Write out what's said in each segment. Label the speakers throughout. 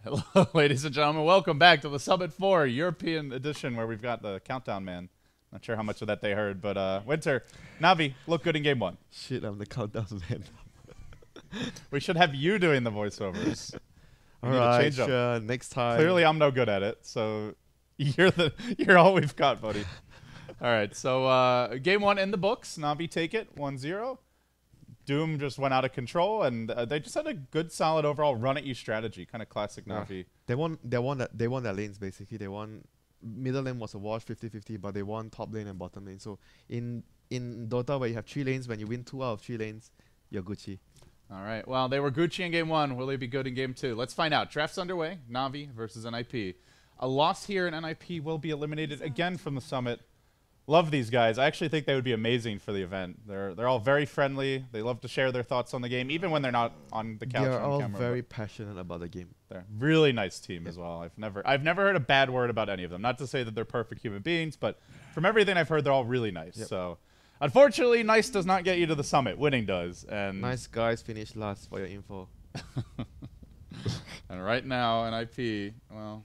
Speaker 1: Hello, ladies and gentlemen. Welcome back to the Summit 4 European edition where we've got the countdown man. Not sure how much of that they heard, but WinteR, Navi, look good in game one.
Speaker 2: Shit, I'm the countdown man.
Speaker 1: We should have you doing the voiceovers.
Speaker 2: Alright, sure. Next time.
Speaker 1: Clearly, I'm no good at it, so you're all we've got, buddy. All right, so game one in the books. Navi take it 1-0. Doom just went out of control, and they just had a good, solid overall run-at-you strategy, kind of classic Navi.
Speaker 2: They won their lanes, basically. They won... Middle lane was a wash, 50-50, but they won top lane and bottom lane. So in Dota, where you have 3 lanes, when you win 2 out of 3 lanes, you're Gucci.
Speaker 1: All right, well, they were Gucci in game one. Will they be good in game two? Let's find out. Draft's underway. Navi versus NiP. A loss here, and NiP will be eliminated again from the Summit. Love these guys. I actually think they would be amazing for the event. They're all very friendly. They love to share their thoughts on the game, even when they're not on the couch.
Speaker 2: They're all
Speaker 1: camera,
Speaker 2: very passionate about the game.
Speaker 1: They're really nice team as well. I've never heard a bad word about any of them. Not to say that they're perfect human beings, but from everything I've heard, they're all really nice.
Speaker 2: Yep.
Speaker 1: So, unfortunately, nice does not get you to the Summit. Winning does. And
Speaker 2: nice guys finish last for your info.
Speaker 1: And right now, NiP. Well,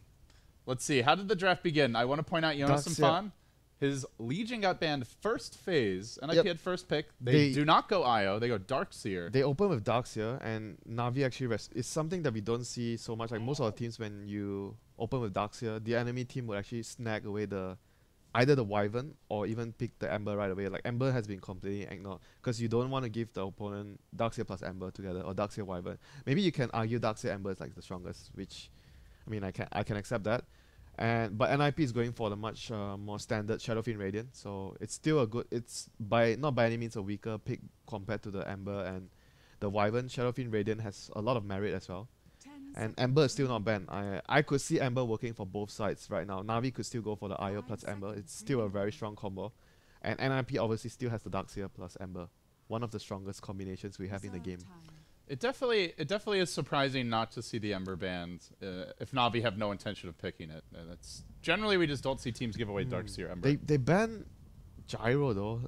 Speaker 1: let's see. How did the draft begin? I want to point out Jonas and Fan. His Legion got banned first phase. NiP had first pick. They do not go IO. They go Darkseer.
Speaker 2: They open with Darkseer, and Navi actually it's something that we don't see so much. Like most of the teams, when you open with Darkseer, the enemy team will actually snag away either the Wyvern or even pick the Ember right away. Like Ember has been completely ignored because you don't want to give the opponent Darkseer plus Ember together or Darkseer Wyvern. Maybe you can argue Darkseer Ember is like the strongest, which I mean I can accept that. But NiP is going for the much more standard Shadowfiend Radiant, so it's still a good. It's not by any means a weaker pick compared to the Ember and the Wyvern. Shadowfiend Radiant has a lot of merit as well, and Ember is still not banned. I could see Ember working for both sides right now. Navi could still go for the IO plus Ember. It's still a very strong combo, and NiP obviously still has the Darkseer plus Ember, one of the strongest combinations we have in the game.
Speaker 1: It definitely is surprising not to see the Ember banned if Navi have no intention of picking it. That's generally we just don't see teams give away Darkseer Ember.
Speaker 2: They ban Gyro though.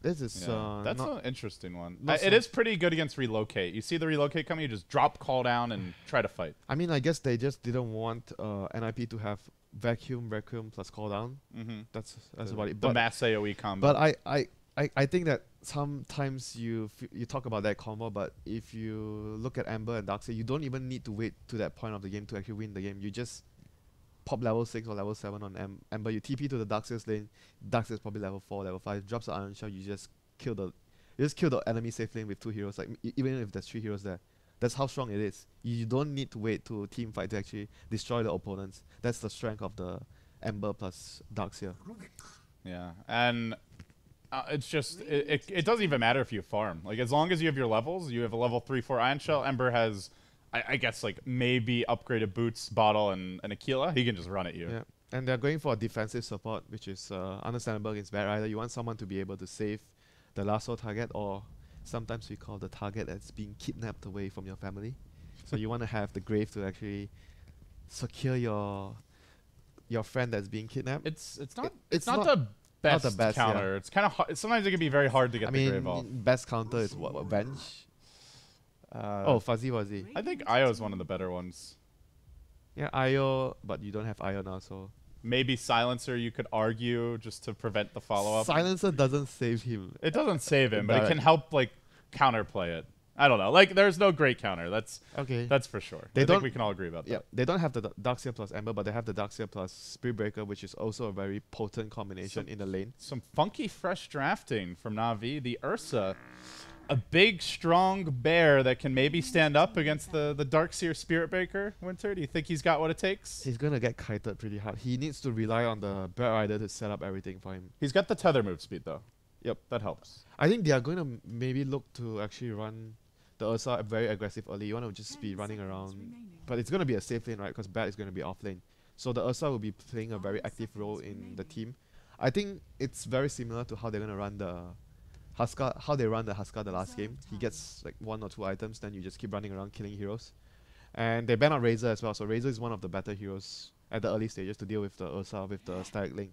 Speaker 2: This is
Speaker 1: that's an interesting one. It is pretty good against relocate. You see the relocate coming, you just drop call down and try to fight.
Speaker 2: I mean, I guess they just didn't want NiP to have vacuum plus call down. That's about it.
Speaker 1: The mass AoE combo.
Speaker 2: But I think that sometimes you talk about that combo, but if you look at Ember and Darkseer, you don't even need to wait to that point of the game to actually win the game. You just pop level 6 or level 7 on Ember, you TP to the Darkseer's lane. Darkseer's probably level 4, level 5, drops the Iron Shell, you just kill the enemy safe lane with 2 heroes, like even if there's 3 heroes there. That's how strong it is. You don't need to wait to team fight to actually destroy the opponents. That's the strength of the Ember plus Darkseer.
Speaker 1: Yeah, and it's just it doesn't even matter if you farm. Like as long as you have your levels, you have a level 3-4 Iron Shell. Ember has, I guess like maybe upgraded boots, bottle, and Aquila. He can just run at you.
Speaker 2: Yeah, and they're going for a defensive support, which is understandable against Bad Rider. You want someone to be able to save the lasso target, or sometimes we call the target that's being kidnapped away from your family. So you want to have the grave to actually secure your friend that's being kidnapped.
Speaker 1: It's not the best counter.
Speaker 2: Yeah.
Speaker 1: It's kind of sometimes it can be very hard to get the grave off.
Speaker 2: Best counter is what Venge. Fuzzy Wuzzy.
Speaker 1: I think IO is one of the better ones.
Speaker 2: Yeah, IO, but you don't have IO now, so
Speaker 1: maybe Silencer you could argue just to prevent the follow-up.
Speaker 2: Silencer doesn't save him.
Speaker 1: It doesn't save him, but it can help like counterplay it. I don't know. Like there's no great counter. That's okay. That's for sure. I think we can all agree about that.
Speaker 2: They don't have the Darkseer plus Ember, but they have the Darkseer plus Spirit Breaker, which is also a very potent combination in the lane.
Speaker 1: Some funky fresh drafting from Navi. The Ursa, a big strong bear that can maybe stand up against the Darkseer Spirit Breaker. WinteR, do you think he's got what it takes?
Speaker 2: He's gonna get kited pretty hard. He needs to rely on the Bad Rider to set up everything for him.
Speaker 1: He's got the tether move speed though. Yep, that helps.
Speaker 2: I think they are going to maybe look to actually run the Ursa very aggressive early. You want to just be running around, but it's going to be a safe lane, right? Because Bad is going to be off lane. So the Ursa will be playing a very active role in the team. I think it's very similar to how they're going to run the Huskar, the last game. He gets like 1 or 2 items, then you just keep running around killing heroes. And they ban out Razor as well, so Razor is one of the better heroes at the early stages to deal with the Ursa with the Static Link.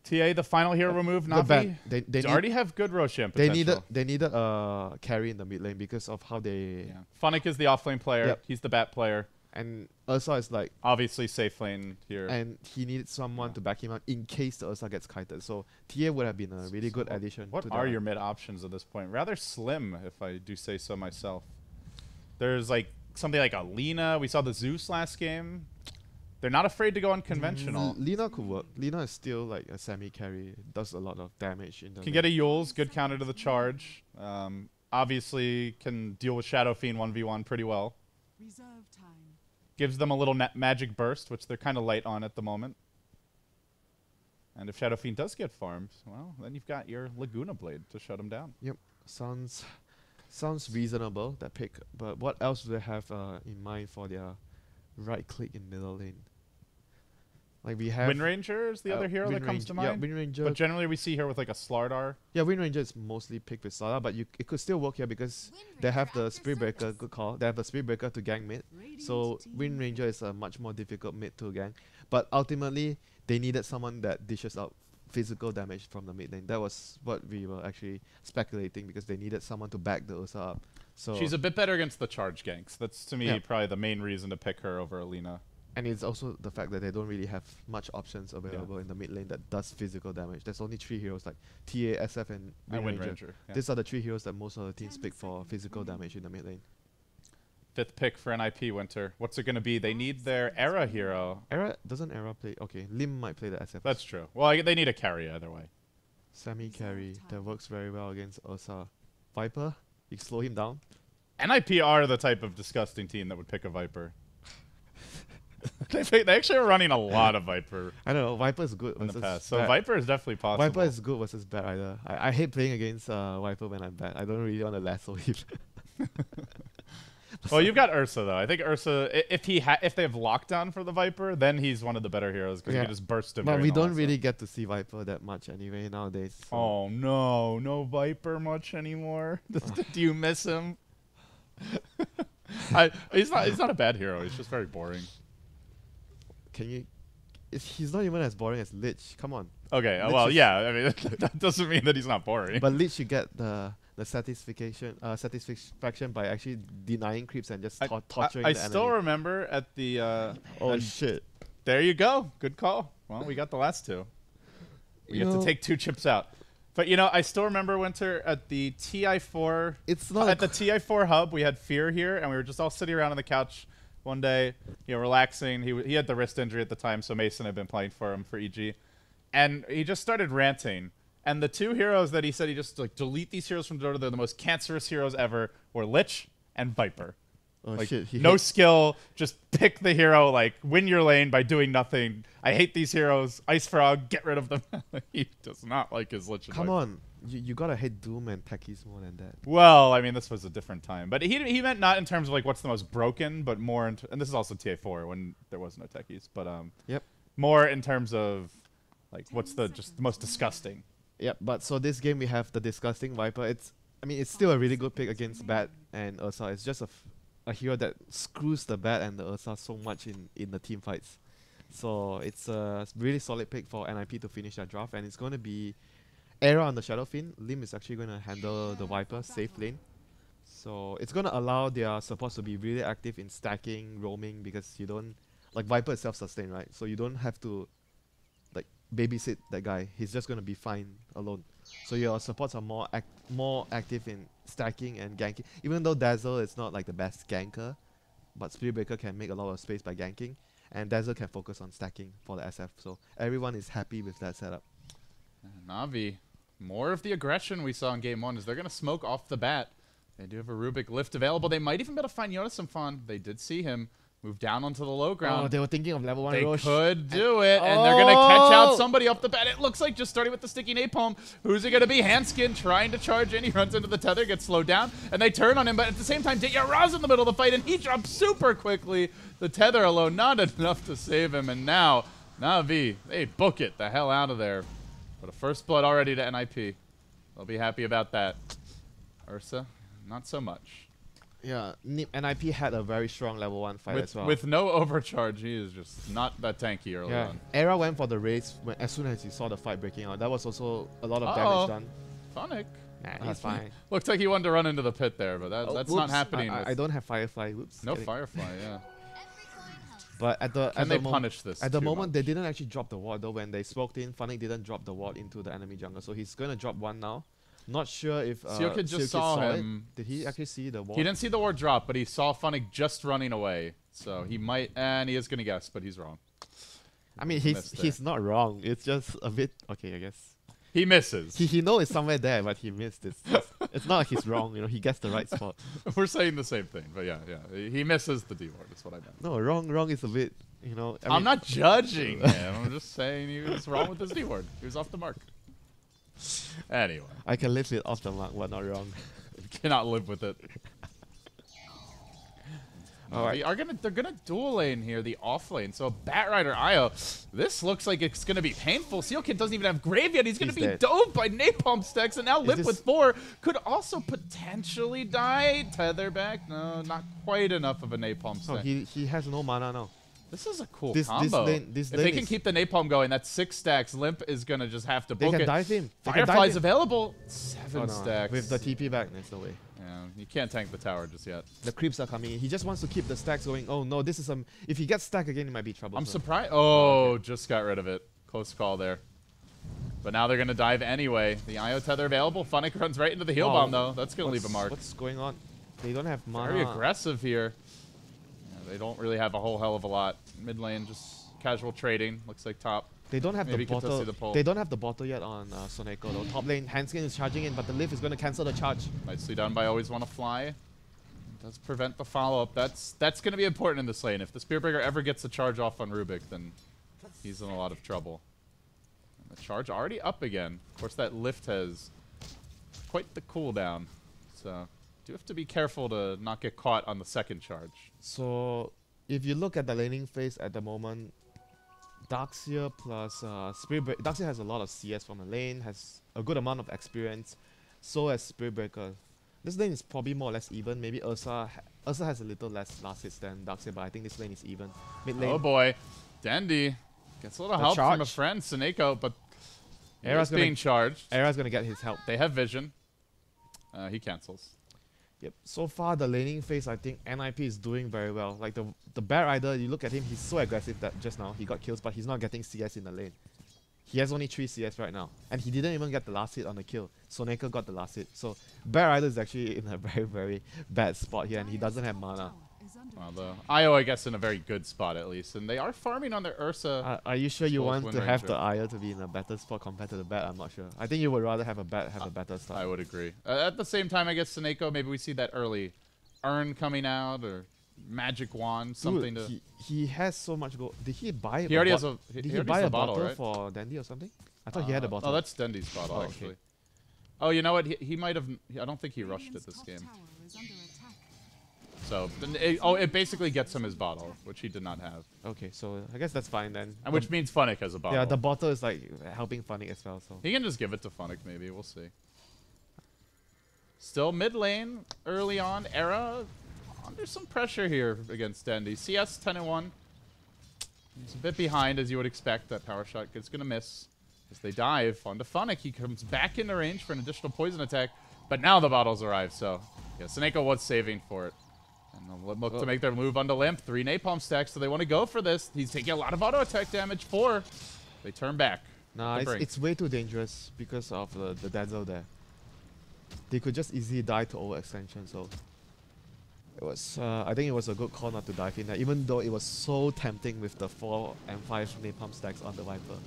Speaker 1: TA, the final hero remove, Navi. They already have good Roshan potential.
Speaker 2: They needed a carry in the mid lane because of how they.
Speaker 1: Yeah. Funnick is the offlane player.
Speaker 2: Yep.
Speaker 1: He's the bat player.
Speaker 2: And Ursa is like.
Speaker 1: Obviously safe lane here.
Speaker 2: And he needed someone to back him up in case the Ursa gets kited. So TA would have been a really good addition.
Speaker 1: What are your mid options at this point? Rather slim, if I do say so myself. There's like something like a Lina. We saw the Zeus last game. They're not afraid to go unconventional.
Speaker 2: Lina could work. Lina is still like a semi-carry. Does a lot of damage in the
Speaker 1: Can get a Yules, good counter to the charge. Obviously can deal with Shadow Fiend 1v1 pretty well.
Speaker 3: Reserve time.
Speaker 1: Gives them a little magic burst, which they're kind of light on at the moment. And if Shadow Fiend does get farmed, well, then you've got your Laguna Blade to shut him down.
Speaker 2: Yep. Sounds reasonable, that pick. But what else do they have in mind for their right click in middle lane? Like we have
Speaker 1: Windranger is the other hero that comes to mind.
Speaker 2: Yeah, Windranger.
Speaker 1: But generally we see here with like a Slardar.
Speaker 2: Yeah, Windranger is mostly picked with Slardar, but it could still work here because they have the Spirit Breaker. Good call. They have the Spirit Breaker to gank mid. So Windranger is a much more difficult mid to gank. But ultimately, they needed someone that dishes out physical damage from the mid lane. That was what we were actually speculating because they needed someone to back the Ursa up. So
Speaker 1: she's a bit better against the charge ganks. That's to me probably the main reason to pick her over Alina.
Speaker 2: And it's also the fact that they don't really have much options available in the mid lane that does physical damage. There's only 3 heroes like TA, SF, and Windranger.
Speaker 1: Yeah.
Speaker 2: These are the 3 heroes that most of the teams pick for physical damage in the mid lane.
Speaker 1: 5th pick for NiP WinteR. What's it going to be? They need their Era hero.
Speaker 2: Doesn't Era play? Okay, Lim might play the SF.
Speaker 1: That's true. Well, they need a carry either way.
Speaker 2: Semi-carry that works very well against Ursa. Viper, you slow him down.
Speaker 1: NiP are the type of disgusting team that would pick a Viper. They actually are running a lot of Viper.
Speaker 2: I don't know. Viper is good
Speaker 1: in the
Speaker 2: versus
Speaker 1: past. So
Speaker 2: bad.
Speaker 1: Viper is definitely possible.
Speaker 2: Viper is good versus bad either. I hate playing against Viper when I'm bad. I don't really want to lasso him.
Speaker 1: Well, you've got Ursa though. I think Ursa, if they have lockdown for the Viper, then he's one of the better heroes because you can just burst him.
Speaker 2: But we don't really get to see Viper that much anyway nowadays. So.
Speaker 1: Oh no Viper much anymore. Do you miss him? He's not a bad hero. He's just very boring.
Speaker 2: He's not even as boring as Lich. Come on.
Speaker 1: Okay. Well, yeah. I mean, that doesn't mean that he's not boring.
Speaker 2: But Lich, you get the satisfaction by actually denying creeps and just torturing the enemy.
Speaker 1: I still remember at the.
Speaker 2: Oh shit!
Speaker 1: There you go. Good call. Well, we got the last 2. We get to take 2 chips out. But I still remember WinteR at the TI4.
Speaker 2: It's not
Speaker 1: at the TI4 hub. We had Fear here, and we were just all sitting around on the couch one day, relaxing. He had the wrist injury at the time, so Mason had been playing for him for EG, and he just started ranting. And the 2 heroes that he said he just like delete these heroes from Dota. They're the most cancerous heroes ever. Were Lich and Viper.
Speaker 2: Oh
Speaker 1: like,
Speaker 2: shit!
Speaker 1: No skill. Just pick the hero. Like win your lane by doing nothing. I hate these heroes. Ice Frog, get rid of them. He does not like his Lich.
Speaker 2: Come on, you gotta hate Doom and techies more than that.
Speaker 1: Well, I mean, this was a different time, but he meant not in terms of like what's the most broken, but more and this is also TA4 when there was no techies, but more in terms of like what's the most disgusting.
Speaker 2: Yep. But so this game we have the disgusting Viper. It's still a really good pick against Bat and Ursa. It's just a hero that screws the Bat and the Ursa so much in the team fights. So it's a really solid pick for NiP to finish their draft, and it's going to be Era on the Shadow Fiend. Lim is actually going to handle the Viper safe lane. So it's going to allow their supports to be really active in stacking, roaming, because you don't... Like Viper is self-sustained, right? So you don't have to like babysit that guy. He's just going to be fine alone. So your supports are more active in stacking and ganking. Even though Dazzle is not like the best ganker, but Spirit Breaker can make a lot of space by ganking, and Dazzle can focus on stacking for the SF. So everyone is happy with that setup.
Speaker 1: Navi, more of the aggression we saw in game 1 is they're going to smoke off the bat. They do have a Rubik lift available. They might even be able to find Jonas and Fawn. They did see him move down onto the low ground.
Speaker 2: Oh, they were thinking of level 1
Speaker 1: They
Speaker 2: Rosh.
Speaker 1: could do it, and they're going to catch out somebody off the bat. It looks like just starting with the sticky napalm. Who's it going to be? Handskin trying to charge in. He runs into the tether, gets slowed down, and they turn on him. But at the same time, Ra's in the middle of the fight, and he drops super quickly. The tether alone, not enough to save him. And now, Navi, they book it the hell out of there. But a first blood already to NiP. They'll be happy about that. Ursa, not so much.
Speaker 2: Yeah, NiP had a very strong level 1 fight as well.
Speaker 1: With no overcharge, he is just not that tanky early
Speaker 2: yeah,
Speaker 1: on.
Speaker 2: Era went for the race as soon as he saw the fight breaking out. That was also a lot of damage done.
Speaker 1: Funnick.
Speaker 2: Nah, he's fine.
Speaker 1: Looks like he wanted to run into the pit there, but that's not happening.
Speaker 2: I don't have Firefly. Whoops.
Speaker 1: No Firefly, yeah.
Speaker 2: But at the
Speaker 1: Can they punish this?
Speaker 2: At the
Speaker 1: too
Speaker 2: moment,
Speaker 1: much?
Speaker 2: they didn't actually drop the ward though. When they smoked in, Funnick didn't drop the ward into the enemy jungle, so he's gonna drop one now. Not sure if
Speaker 1: Sealkid just saw him.
Speaker 2: Did he actually see the ward?
Speaker 1: He didn't see the ward drop, but he saw Funnick just running away. So he might, and he is gonna guess, but he's wrong.
Speaker 2: I mean, he's not wrong. It's just a bit okay, I guess.
Speaker 1: He misses.
Speaker 2: He knows it's somewhere there, but he missed it. It's not like he's wrong, you know. He gets the right spot.
Speaker 1: We're saying the same thing, but yeah. He misses the D ward. That's what I meant.
Speaker 2: No, wrong is a bit, you know.
Speaker 1: I'm not judging him. I'm just saying he was wrong with his D ward. He was off the mark. Anyway,
Speaker 2: I can live it off the mark, but not wrong.
Speaker 1: cannot live with it.
Speaker 2: Alright.
Speaker 1: They're gonna dual lane here, the off lane. So Batrider IO, this looks like it's gonna be painful. Sealkid doesn't even have grave yet. He's gonna be
Speaker 2: dead.
Speaker 1: doped by napalm stacks, and now Lip
Speaker 2: this-
Speaker 1: with 4 could also potentially die. Tether back, no, not quite enough of a napalm
Speaker 2: No,
Speaker 1: stack.
Speaker 2: he has no mana now.
Speaker 1: This is a cool
Speaker 2: This
Speaker 1: combo.
Speaker 2: lane
Speaker 1: If they can
Speaker 2: is-
Speaker 1: keep the napalm going, that's 6 stacks. Limp is gonna just have to
Speaker 2: They
Speaker 1: book
Speaker 2: can
Speaker 1: it.
Speaker 2: dive him. They can dive
Speaker 1: Firefly's
Speaker 2: him.
Speaker 1: available. 7
Speaker 2: Oh, no.
Speaker 1: stacks.
Speaker 2: With the TP back, there's no way.
Speaker 1: Yeah, you can't tank the tower just yet.
Speaker 2: The creeps are coming in. He just wants to keep the stacks going. Oh no, this is if he gets stacked again, it might be trouble.
Speaker 1: I'm surprised. Oh, just got rid of it. Close call there. But now they're going to dive anyway. The IO tether available. Funnick runs right into the heal bomb, though. That's going to leave a mark.
Speaker 2: What's going on? They don't have mana.
Speaker 1: Very aggressive here. Yeah, they don't really have a whole hell of a lot. Mid lane, just casual trading. Looks like top.
Speaker 2: They don't have
Speaker 1: Maybe
Speaker 2: the
Speaker 1: Kitto see
Speaker 2: bottle.
Speaker 1: the pull.
Speaker 2: They don't have the bottle yet on Soneko though. Top lane, Hanskin is charging in, but the lift is going to cancel the charge.
Speaker 1: Nicely done by Always Want to Fly. Does prevent the follow-up. That's going to be important in this lane. If the Spearbreaker ever gets a charge off on Rubik, then he's in a lot of trouble. And the charge already up again. Of course, that lift has quite the cooldown. So do have to be careful to not get caught on the second charge.
Speaker 2: So if you look at the laning phase at the moment, Darkseer plus Spiritbreaker. Darkseer has a lot of CS from the lane, has a good amount of experience. So has Spiritbreaker. This lane is probably more or less even. Maybe Ursa has a little less last hits than Darkseer, but I think this lane is even. Mid lane.
Speaker 1: Oh boy. Dandy gets a little
Speaker 2: The
Speaker 1: help from a
Speaker 2: charge.
Speaker 1: friend, Seneko, but
Speaker 2: Era's
Speaker 1: he's being charged.
Speaker 2: Era's gonna get his help.
Speaker 1: They have vision. He cancels.
Speaker 2: Yep. So far, the laning phase, I think NiP is doing very well. Like the Batrider, you look at him, he's so aggressive that just now he got kills, but he's not getting CS in the lane. He has only 3 CS right now, and he didn't even get the last hit on the kill. Soneka got the last hit. So Batrider is actually in a very, very bad spot here, and he doesn't have mana.
Speaker 1: Well, the IO, I guess, in a very good spot at least, and they are farming on their Ursa.
Speaker 2: Are you sure you
Speaker 1: Close
Speaker 2: want
Speaker 1: win
Speaker 2: to have
Speaker 1: ranger.
Speaker 2: the Aya to be in a better spot compared to the Bat? I'm not sure. I think you would rather have a Bat have a better start.
Speaker 1: I would agree. At the same time, I guess Seneko, maybe we see that early urn coming out or magic wand, something
Speaker 2: Dude,
Speaker 1: to.
Speaker 2: he has so much gold. Did he buy?
Speaker 1: He already has a.
Speaker 2: Did
Speaker 1: he
Speaker 2: he
Speaker 1: already
Speaker 2: buy
Speaker 1: has
Speaker 2: a
Speaker 1: the bottle,
Speaker 2: bottle
Speaker 1: right?
Speaker 2: for Dandy or something? I thought he had a bottle.
Speaker 1: Oh, that's Dendy's bottle
Speaker 2: Oh, okay.
Speaker 1: actually. Oh, you know what? He might have. I don't think he rushed it this game. So, it basically gets him his bottle, which he did not have,
Speaker 2: Okay, so I guess that's fine then.
Speaker 1: and which means Funnick has a bottle.
Speaker 2: Yeah, the bottle is like helping Funnick as well. So
Speaker 1: He can just give it to Funnick, maybe. We'll see. Still mid lane early on. Era under some pressure here against Dandy. CS 10-1. He's a bit behind, as you would expect. That power shot is going to miss. As they dive onto Funnick, he comes back into range for an additional poison attack. But now the bottles arrive, so yeah, Seneko was saving for it. And they'll look to make their move onto Limp. 3 napalm stacks, so they want to go for this. He's taking a lot of auto attack damage. 4. They turn back.
Speaker 2: nah, it's way too dangerous because of the dazzle there. They could just easily die to overextension. So it was. I think it was a good call not to dive in there, even though it was so tempting with the 4 and 5 napalm stacks on the Viper.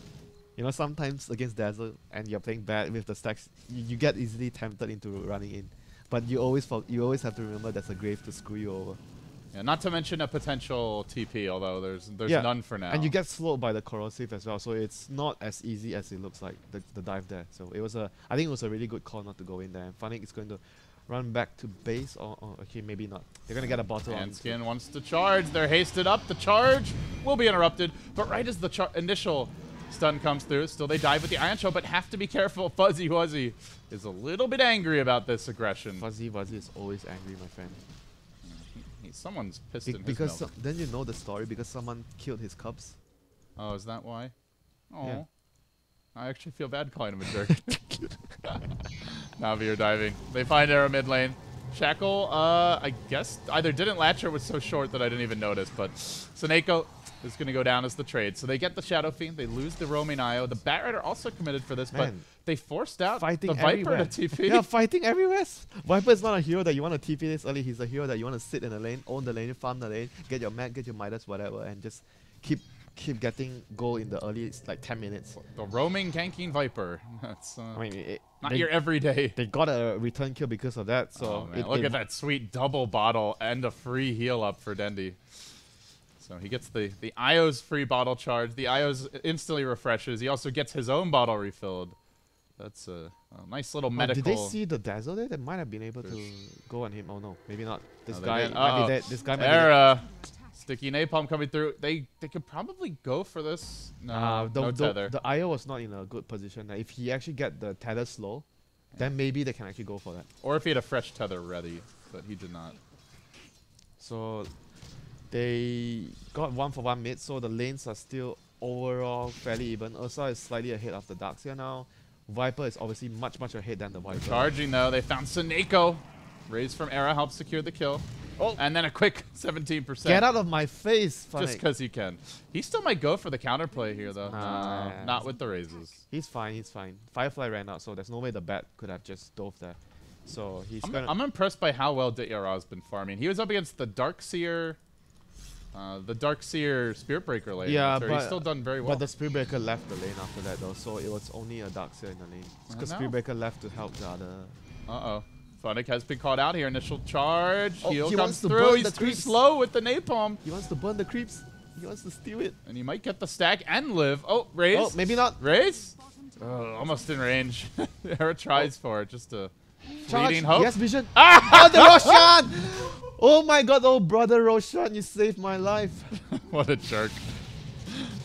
Speaker 2: You know, sometimes against dazzle and you're playing bad with the stacks, you get easily tempted into running in. But you always have to remember there's a grave to screw you over.
Speaker 1: Yeah, not to mention a potential TP, although there's
Speaker 2: Yeah,
Speaker 1: none for now.
Speaker 2: And you get slowed by the corrosive as well, so it's not as easy as it looks like, the dive there. So it was I think it was a really good call not to go in there. And Funnick is going to run back to base, or okay, maybe not. They're going to get a bottle on.
Speaker 1: Hanskin wants to charge. They're hasted up. The charge will be interrupted. But right as the initial stun comes through, still they dive with the Iron Show, but have to be careful. Fuzzy Wuzzy is a little bit angry about this aggression.
Speaker 2: Fuzzy Wuzzy is always angry, my friend.
Speaker 1: Someone's pissed in his
Speaker 2: because
Speaker 1: milk.
Speaker 2: then you know the story because someone killed his cubs.
Speaker 1: Oh, is that why? Oh.
Speaker 2: Yeah.
Speaker 1: I actually feel bad calling him a jerk. Navi are diving. They find arrow mid lane. Shackle, I guess either didn't latch or was so short that I didn't even notice, but Seneko is going to go down as the trade. So they get the Shadow Fiend. They lose the roaming IO. The Bat Rider also committed for this, but
Speaker 2: Man.
Speaker 1: they forced out
Speaker 2: Fighting
Speaker 1: the Viper
Speaker 2: everywhere.
Speaker 1: to TP.
Speaker 2: Yeah, fighting everywhere. Viper is not a hero that you want to TP this early. He's a hero that you want to sit in the lane, own the lane, farm the lane, get your Mag, get your Midas, whatever, and just keep getting gold in the early like 10 minutes.
Speaker 1: The roaming ganking Viper. That's
Speaker 2: I mean,
Speaker 1: not your everyday.
Speaker 2: They got a return kill because of that. So
Speaker 1: Oh, man. Look at that sweet double bottle and a free heal up for Dendi. So he gets the IO's free bottle charge. The IO's instantly refreshes. He also gets his own bottle refilled. That's a nice little medical.
Speaker 2: Did they see the dazzle there? They might have been able to go on him. Oh no, maybe not. This
Speaker 1: No, they
Speaker 2: guy
Speaker 1: didn't.
Speaker 2: might be dead. This guy might be dead.
Speaker 1: There, sticky napalm coming through. They could probably go for this. No, no tether.
Speaker 2: The IO was not in a good position. Like, if he actually get the tether slow, then maybe they can actually go for that.
Speaker 1: Or if he had a fresh tether ready, but he did not.
Speaker 2: So they got 1-for-1 mid, so the lanes are still overall fairly even. Ursa is slightly ahead of the Darkseer now. Viper is obviously much ahead than the Viper.
Speaker 1: Charging though, they found Seneko. Raise from Era helps secure the kill.
Speaker 2: Oh.
Speaker 1: And then a quick 17%.
Speaker 2: Get out of my face, Funny.
Speaker 1: Just because he can. He still might go for the counterplay here though.
Speaker 2: Nah.
Speaker 1: Not with the raises.
Speaker 2: He's fine. Firefly ran out, so there's no way the bat could have just dove there. So he's gonna.
Speaker 1: I'm impressed by how well WinteR has been farming. He was up against the Darkseer Spirit Breaker lane.
Speaker 2: Yeah,
Speaker 1: so
Speaker 2: but
Speaker 1: he's still done very well.
Speaker 2: But the Spirit Breaker left the lane after that though, so it was only a Darkseer in the lane. Because
Speaker 1: know.
Speaker 2: Spirit Breaker left to help the other.
Speaker 1: Uh-oh. Funnick has been called out here. Initial charge.
Speaker 2: Oh,
Speaker 1: Heal
Speaker 2: he
Speaker 1: comes
Speaker 2: wants to
Speaker 1: through.
Speaker 2: burn
Speaker 1: He's
Speaker 2: the
Speaker 1: too
Speaker 2: creeps.
Speaker 1: slow with the napalm.
Speaker 2: He wants to burn the creeps. He wants to steal it.
Speaker 1: And he might get the stack and live. Oh, raise.
Speaker 2: Oh, maybe not.
Speaker 1: Raise? Almost in range. Era tries for it. Just a fleeting hope.
Speaker 2: Yes, vision. Oh, the Roshan! Oh my god, oh brother Roshan, you saved my life.
Speaker 1: What a jerk.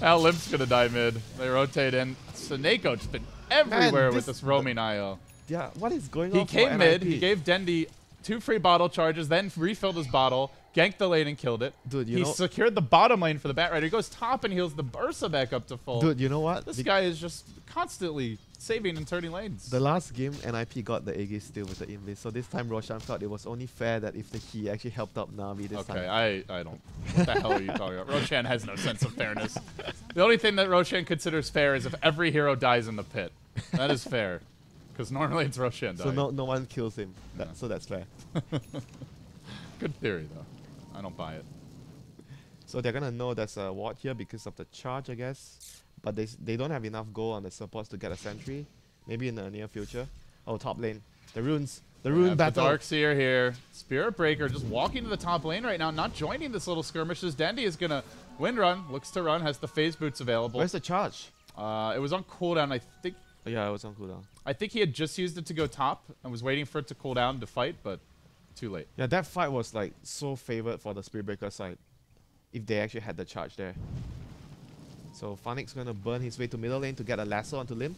Speaker 1: Now Limp's gonna die mid. They rotate in. Seneko's been everywhere with this roaming IO.
Speaker 2: Yeah, what is going
Speaker 1: He
Speaker 2: on?
Speaker 1: came mid. He gave Dendi 2 free bottle charges, then refilled his bottle, ganked the lane and killed it.
Speaker 2: Dude,
Speaker 1: he secured the bottom lane for the Bat Rider. He goes top and heals the Bursa back up to full.
Speaker 2: Dude, you know what?
Speaker 1: This guy is just constantly saving and turning lanes.
Speaker 2: The last game, NiP got the Aegis steal with the invis, so this time Roshan felt it was only fair that if he actually helped out Navi this time.
Speaker 1: Okay, I don't. What the hell are you talking about? Roshan has no sense of fairness. The only thing that Roshan considers fair is if every hero dies in the pit. That is fair. Because normally it's Roshan dying.
Speaker 2: So no one kills him. So that's fair.
Speaker 1: Good theory, though. I don't buy it.
Speaker 2: So they're going to know there's a ward here because of the charge, I guess. But they don't have enough gold on the supports to get a sentry. Maybe in the near future. Oh, top lane. The runes. The rune battle.
Speaker 1: The Darkseer here. Spirit Breaker just walking to the top lane right now, not joining this little skirmishes. Dendi is going to wind run, looks to run, has the phase boots available.
Speaker 2: Where's the charge?
Speaker 1: It was on cooldown, I think.
Speaker 2: Oh, yeah, it was on cooldown.
Speaker 1: I think he had just used it to go top and was waiting for it to cool down to fight, but too late.
Speaker 2: Yeah, that fight was like so favored for the Spirit Breaker side. If they actually had the charge there. So Phoenix going to burn his way to middle lane to get a lasso onto Lim.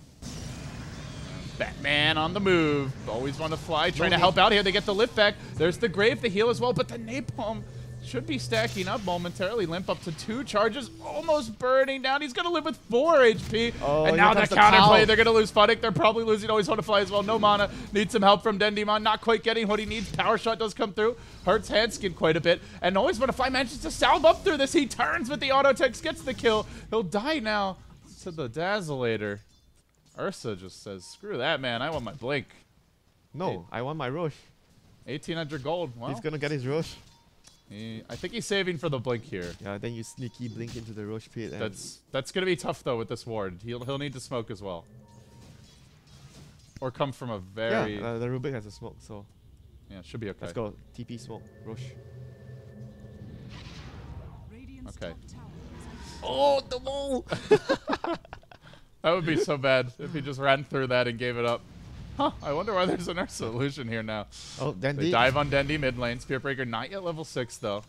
Speaker 1: Batman on the move. Always want to fly. Trying to help out here. They get the lift back. There's the Grave, the heal as well. But the Napalm should be stacking up momentarily. Limp up to 2 charges. Almost burning down. He's going to live with 4 HP.
Speaker 2: Oh,
Speaker 1: and now the counterplay. They're going to lose Funnick. They're probably losing Always Want to Fly as well. No mana. Needs some help from Dendimon. Not quite getting what he needs. Power Shot does come through. Hurts Handskin quite a bit. And Always Want to Fly manages to salve up through this. He turns with the auto text. Gets the kill. He'll die now to the Dazzleator. Ursa just says, screw that, man. I want my Blink.
Speaker 2: No, I want my Roche.
Speaker 1: 1,800 gold. Well,
Speaker 2: He's going to get his Roche.
Speaker 1: I think he's saving for the Blink here.
Speaker 2: Yeah, then you sneaky blink into the Roche pit. And
Speaker 1: That's going to be tough, though, with this ward. He'll need to smoke as well. Or come from a very...
Speaker 2: Yeah, the Rubik has a smoke, so...
Speaker 1: Yeah, should be okay.
Speaker 2: Let's go. TP smoke. Roche.
Speaker 1: Okay.
Speaker 2: Oh, the wall!
Speaker 1: That would be so bad if he just ran through that and gave it up. Huh, I wonder why there's an Ursa illusion here now.
Speaker 2: Oh, Dendi.
Speaker 1: They dive on Dendi mid lane. Spirit Breaker not yet level 6 though.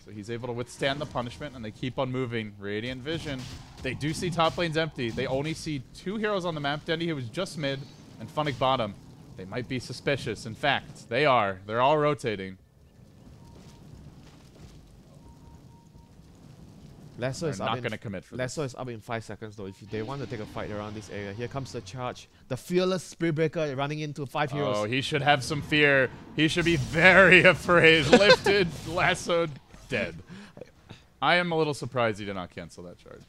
Speaker 1: So he's able to withstand the punishment and they keep on moving. Radiant Vision. They do see top lane's empty. They only see 2 heroes on the map. Dendi who was just mid and Funnick bottom. They might be suspicious. In fact, they are. They're all rotating.
Speaker 2: Lasso
Speaker 1: They're
Speaker 2: is
Speaker 1: not
Speaker 2: up in
Speaker 1: going to commit for this.
Speaker 2: Lasso is up in 5 seconds though. If they want to take a fight around this area, here comes the charge. The fearless Spirit Breaker running into 5 heroes.
Speaker 1: Oh, he should have some fear. He should be very afraid. Lifted, lassoed, dead. I am a little surprised he did not cancel that charge.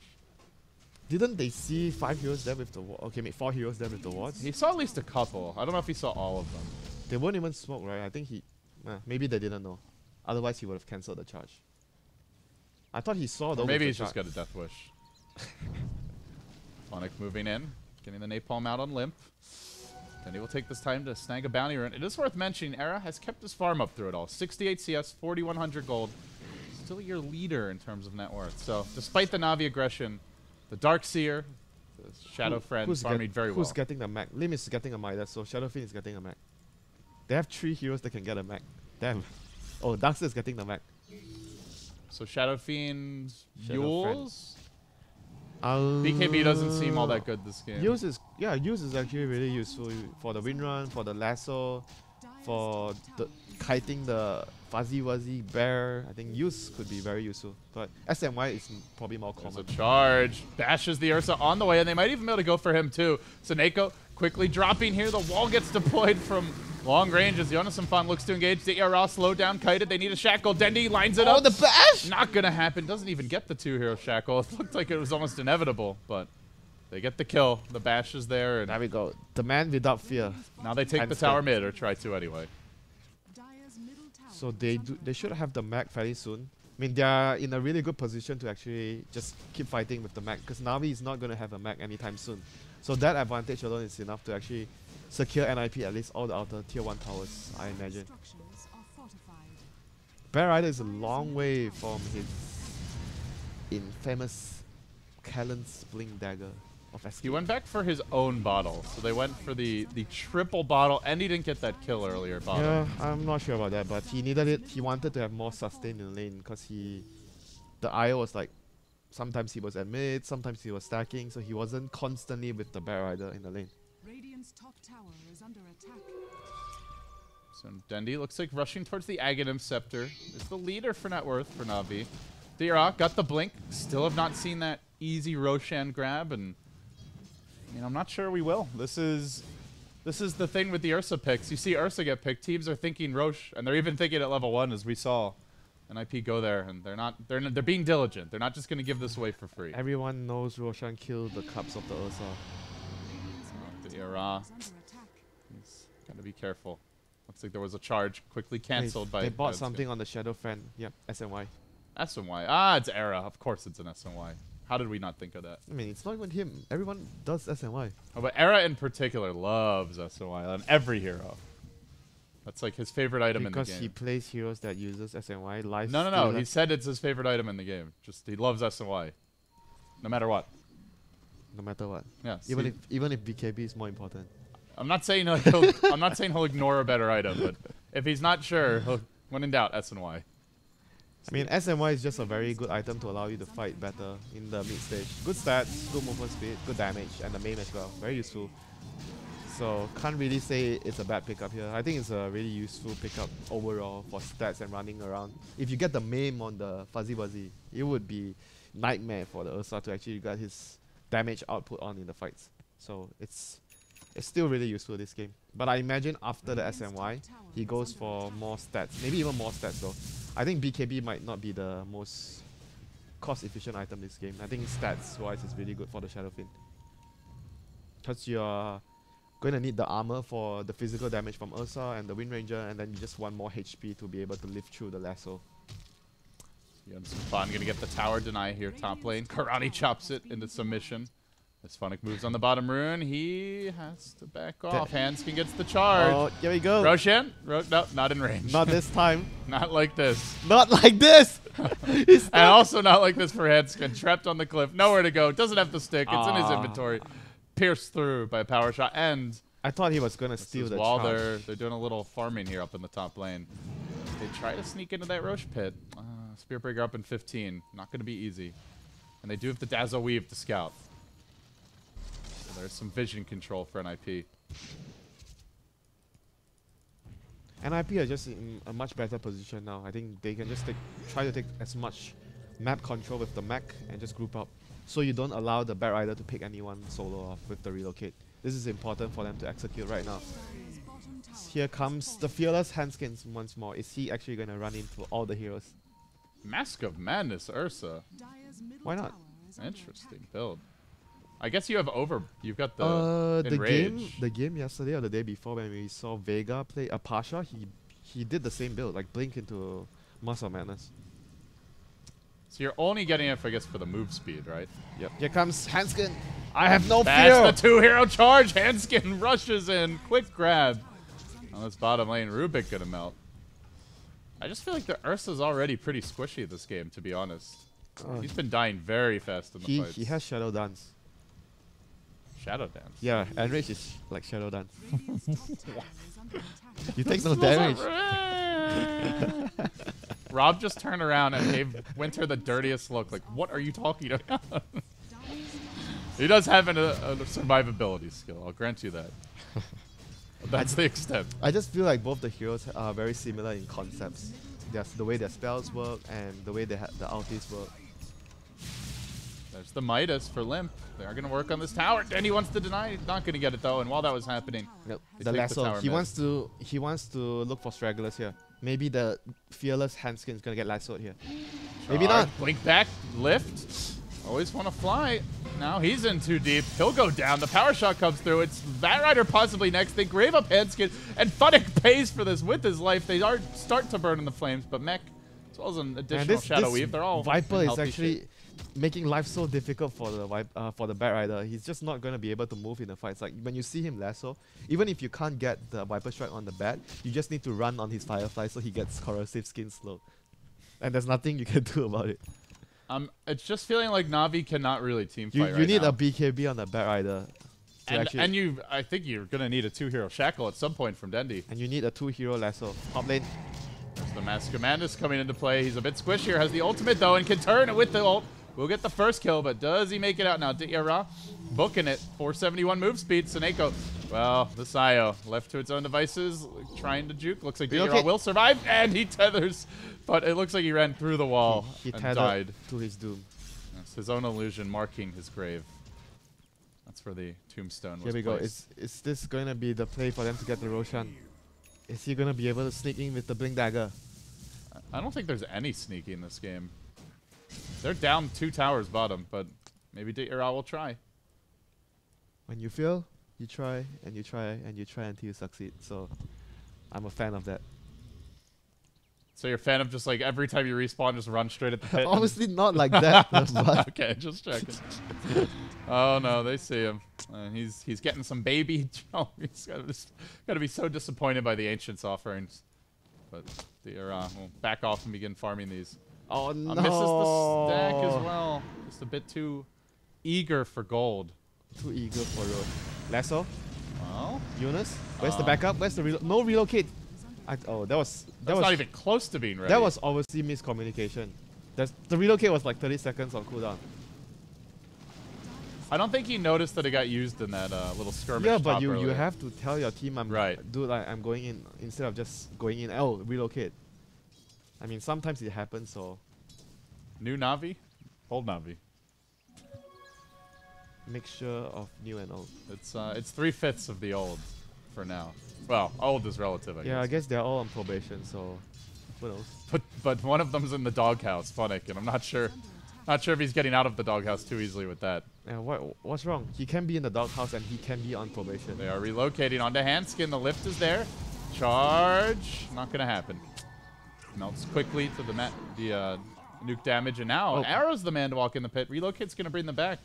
Speaker 2: Didn't they see 5 heroes there with the ward? Okay, 4 heroes there with the wards.
Speaker 1: He saw at least a couple. I don't know if he saw all of them.
Speaker 2: They won't even smoke, right? I think he... maybe they didn't know. Otherwise, he would have cancelled the charge. I thought he saw though.
Speaker 1: Or maybe he's just got a death wish. Sonic moving in, getting the napalm out on Limp. Then he will take this time to snag a bounty run. It is worth mentioning, Era has kept his farm up through it all. 68 CS, 4,100 gold. Still your leader in terms of net worth. So, despite the Na'Vi aggression, the Darkseer, the Shadow Friend farming very well.
Speaker 2: Who's getting the mech? Lim is getting a Midas, so Shadowfiend is getting a mech. They have 3 heroes that can get a mech. Damn. Oh, Darkseer is getting the mech.
Speaker 1: So Shadowfiend,
Speaker 2: Shadow
Speaker 1: Yules? BKB doesn't seem all
Speaker 2: Uh,
Speaker 1: that good this game.
Speaker 2: Use is actually really useful for the win run, for the lasso, for the kiting the fuzzy wuzzy bear. I think use could be very useful, but SMY is probably more
Speaker 1: There's
Speaker 2: common.
Speaker 1: a charge. Bashes the Ursa on the way, and they might even be able to go for him too. Saneko quickly dropping here. The wall gets deployed from long range as Jonas and Fan looks to engage. The ERA slow down, kited. They need a shackle. Dendi lines it up.
Speaker 2: Oh, the bash!
Speaker 1: Not gonna happen. Doesn't even get the 2-hero shackle. It looked like it was almost inevitable, but they get the kill. The bash is there,
Speaker 2: There
Speaker 1: and
Speaker 2: we go. The man without fear.
Speaker 1: now they take the
Speaker 2: Handstand.
Speaker 1: tower mid, or try to anyway.
Speaker 3: Dire's middle tower
Speaker 2: So
Speaker 3: is
Speaker 2: they
Speaker 3: under
Speaker 2: they should have the mech fairly soon. I mean, they are in a really good position to actually just keep fighting with the mech, because Na'Vi is not going to have a mech anytime soon. So that advantage alone is enough to actually secure NiP at least all the outer tier 1 towers, I imagine.
Speaker 3: structures are fortified.
Speaker 2: Bear Rider is a long way from his infamous Callan's Bling Dagger of escape.
Speaker 1: He went back for his own bottle, so they went for the triple bottle, and he didn't get that kill earlier. Bottom.
Speaker 2: Yeah, I'm not sure about that, but he needed it. He wanted to have more sustain in the lane because the IO was like, sometimes he was at mid, sometimes he was stacking, so he wasn't constantly with the Bear Rider in the lane.
Speaker 3: Radiant's top tower is under attack.
Speaker 1: So Dendi looks like rushing towards the Aghanim Scepter. It's the leader for net worth for Na'Vi. Dira got the blink. Still have not seen that easy Roshan grab, and I mean, I'm not sure we will. This is the thing with the Ursa picks. You see Ursa get picked, teams are thinking Rosh, and they're even thinking at level 1, as we saw NiP go there, and they're being diligent. They're not just going to give this away for free.
Speaker 2: Everyone knows Roshan killed the cups of the Ursa.
Speaker 1: Dira,
Speaker 3: Is under attack.
Speaker 1: he's got to be careful. Looks like there was a charge quickly cancelled by.
Speaker 2: They bought
Speaker 1: by
Speaker 2: something on the Shadow Friend. Yep, SNY.
Speaker 1: SNY. Ah, it's Era. Of course it's an SNY. How did we not think of that?
Speaker 2: I mean, it's not even him. Everyone does SNY.
Speaker 1: Oh, but Era in particular loves SNY on every hero. That's like his favorite item in the
Speaker 2: Because
Speaker 1: game.
Speaker 2: he plays heroes that uses SNY. Life
Speaker 1: No. He said it's his favorite item in the game. Just he loves SNY. No matter what.
Speaker 2: no matter what.
Speaker 1: Yeah.
Speaker 2: Even if BKB is more important.
Speaker 1: I'm not saying he'll ignore a better item, but if he's not sure, when in doubt, SNY.
Speaker 2: I mean, SNY is just a very good item to allow you to fight better in the mid stage. Good stats, good movement speed, good damage, and the main as well. Very useful. So can't really say it's a bad pickup here. I think it's a really useful pickup overall for stats and running around. If you get the maim on the Fuzzy Wuzzy, it would be nightmare for the Ursa to actually get his damage output on in the fights. So it's still really useful this game. But I imagine after the SNY, he goes for more stats. Maybe even more stats though. I think BKB might not be the most cost efficient item this game. I think stats wise is really good for the Shadowfiend. Because you're going to need the armor for the physical damage from Ursa and the Wind Ranger, and then you just want more HP to be able to live through the lasso.
Speaker 1: Young Fan gonna get the tower deny here top lane. Karani chops it into submission. As Funnick moves on the bottom rune, he has to back off. Hanskin gets the charge.
Speaker 2: Oh, here we go.
Speaker 1: Roshan? No, not in range.
Speaker 2: Not this time.
Speaker 1: Not like this.
Speaker 2: Not like this! He's
Speaker 1: And also not like this for Hanskin. Trapped on the cliff. Nowhere to go. Doesn't have the stick. It's in his
Speaker 2: Ah.
Speaker 1: inventory. Pierced through by a power shot. And
Speaker 2: I thought he was going to
Speaker 1: this
Speaker 2: steal
Speaker 1: is
Speaker 2: the
Speaker 1: while
Speaker 2: charge.
Speaker 1: they're doing a little farming here up in the top lane. They try to sneak into that Roche pit. Spear Breaker up in 15. Not going to be easy. And they do have the Dazzle Weave to scout. So there's some vision control for NiP.
Speaker 2: NiP are just in a much better position now. I think they can just try to take as much map control with the mech and just group up. So you don't allow the Bat Rider to pick anyone solo off with the relocate. This is important for them to execute right now.
Speaker 3: Dire's bottom tower
Speaker 2: Here comes the fearless Handskins once more. Is he actually going to run into all the heroes?
Speaker 1: Mask of Madness, Ursa.
Speaker 3: Dire's middle
Speaker 2: Why not?
Speaker 3: tower is under
Speaker 1: Interesting
Speaker 3: attack.
Speaker 1: build. I guess you have you've got the Enrage.
Speaker 2: the game yesterday or the day before when we saw Vega play Pasha, he did the same build, like blink into Mask of Madness.
Speaker 1: So you're only getting it, I guess, for the move speed, right?
Speaker 2: Yep. Here comes Hanskin. I have no
Speaker 1: That's
Speaker 2: fear.
Speaker 1: the 2-hero charge. Hanskin rushes in. Quick grab. On this bottom lane, Rubik gonna melt. I just feel like the Ursa's already pretty squishy this game, to be honest. He's been dying very fast in the fights.
Speaker 2: He has Shadow Dance.
Speaker 1: Shadow Dance.
Speaker 2: Yeah, Enrage is like Shadow Dance.
Speaker 3: Radiant's top tower is under attack.
Speaker 2: You take no damage.
Speaker 1: Rob just turned around and gave WinteR the dirtiest look. Like, what are you talking about? He does have a survivability skill. I'll grant you that. But that's the extent.
Speaker 2: I just feel like both the heroes are very similar in concepts. The way their spells work and the way the ultis work.
Speaker 1: There's the Midas for Limp. They're going to work on this tower. Danny wants to deny. Not going to get it, though. And while that was happening,
Speaker 2: Yep.
Speaker 1: They
Speaker 2: The
Speaker 1: take the
Speaker 2: lasso.
Speaker 1: tower
Speaker 2: He
Speaker 1: mid.
Speaker 2: wants to look for stragglers here. Maybe the fearless Hanskin is gonna get lassoed here. Maybe
Speaker 1: charge,
Speaker 2: not.
Speaker 1: Blink back, lift. Always want to fly. Now he's in too deep. He'll go down. The power shot comes through. It's Bat Rider possibly next. They grave up Hanskin, and Funnick pays for this with his life. They start to burn in the flames, but Mech, as well as an additional Shadow Weave, they're all
Speaker 2: Viper
Speaker 1: in
Speaker 2: is
Speaker 1: healthy
Speaker 2: actually
Speaker 1: shape.
Speaker 2: making life so difficult for the Bat Rider. He's just not gonna be able to move in the fights. Like when you see him lasso, even if you can't get the Viper strike on the bat, you just need to run on his Firefly so he gets corrosive skin slow. And there's nothing you can do about it.
Speaker 1: It's just feeling like Na'Vi cannot really team
Speaker 2: You
Speaker 1: fight right
Speaker 2: need
Speaker 1: now.
Speaker 2: a BKB on the Bat Rider.
Speaker 1: I think you're gonna need a 2-hero shackle at some point from Dendi.
Speaker 2: And you need a 2-hero lasso. Top lane.
Speaker 1: There's the Mask of Madness coming into play. He's a bit squishier, has the ultimate though, and can turn with the ult. We'll get the first kill, but does he make it out now? WinteR booking it. 471 move speed. Seneko, well, the Sayo left to its own devices, trying to juke. Looks like WinteR will survive, and he tethers, but it looks like he ran through the wall
Speaker 2: He
Speaker 1: and
Speaker 2: tethered
Speaker 1: died.
Speaker 2: to his doom.
Speaker 1: That's his own illusion marking his grave. That's where the tombstone was
Speaker 2: Here we go.
Speaker 1: placed.
Speaker 2: Is this going to be the play for them to get the Roshan? Is he going to be able to sneak in with the Blink Dagger?
Speaker 1: I don't think there's any sneaky in this game. They're down 2 towers bottom, but maybe WinteR will try.
Speaker 2: When you fail, you try and you try and you try until you succeed. So I'm a fan of that.
Speaker 1: So you're a fan of just like every time you respawn, just run straight at the pit?
Speaker 2: Obviously not like that. But
Speaker 1: Okay, just checking. Oh no, they see him. He's getting some baby. Oh, he's got to be so disappointed by the Ancients' offerings. But WinteR will back off and begin farming these.
Speaker 2: oh no.
Speaker 1: Misses the stack as well. Just a bit too eager for gold.
Speaker 2: Too eager for road. Lasso?
Speaker 1: Well,
Speaker 2: Eunice? Where's the backup? Where's the no relocate? That was
Speaker 1: that's not even close to being ready.
Speaker 2: that was obviously miscommunication. The relocate was like 30 seconds on cooldown.
Speaker 1: I don't think he noticed that it got used in that little skirmish.
Speaker 2: Yeah, but
Speaker 1: top
Speaker 2: you
Speaker 1: earlier.
Speaker 2: have to tell your team dude, I'm going in instead of just going in. Oh, relocate. I mean, sometimes it happens. So
Speaker 1: New Na'Vi, old Na'Vi.
Speaker 2: mixture of new and old.
Speaker 1: It's 3/5 of the old, for now. Well, old is relative, I
Speaker 2: Yeah, I
Speaker 1: guess.
Speaker 2: guess they're all on probation. So who knows?
Speaker 1: But one of them's in the doghouse, Funnick, and I'm not sure if he's getting out of the doghouse too easily with that.
Speaker 2: Yeah, what's wrong? He can be in the doghouse and he can be on probation.
Speaker 1: They are relocating onto Hanskin. The lift is there. Charge, not gonna happen. Melts quickly to the nuke damage, and now Arrow's the man to walk in the pit. Relocate's gonna bring them back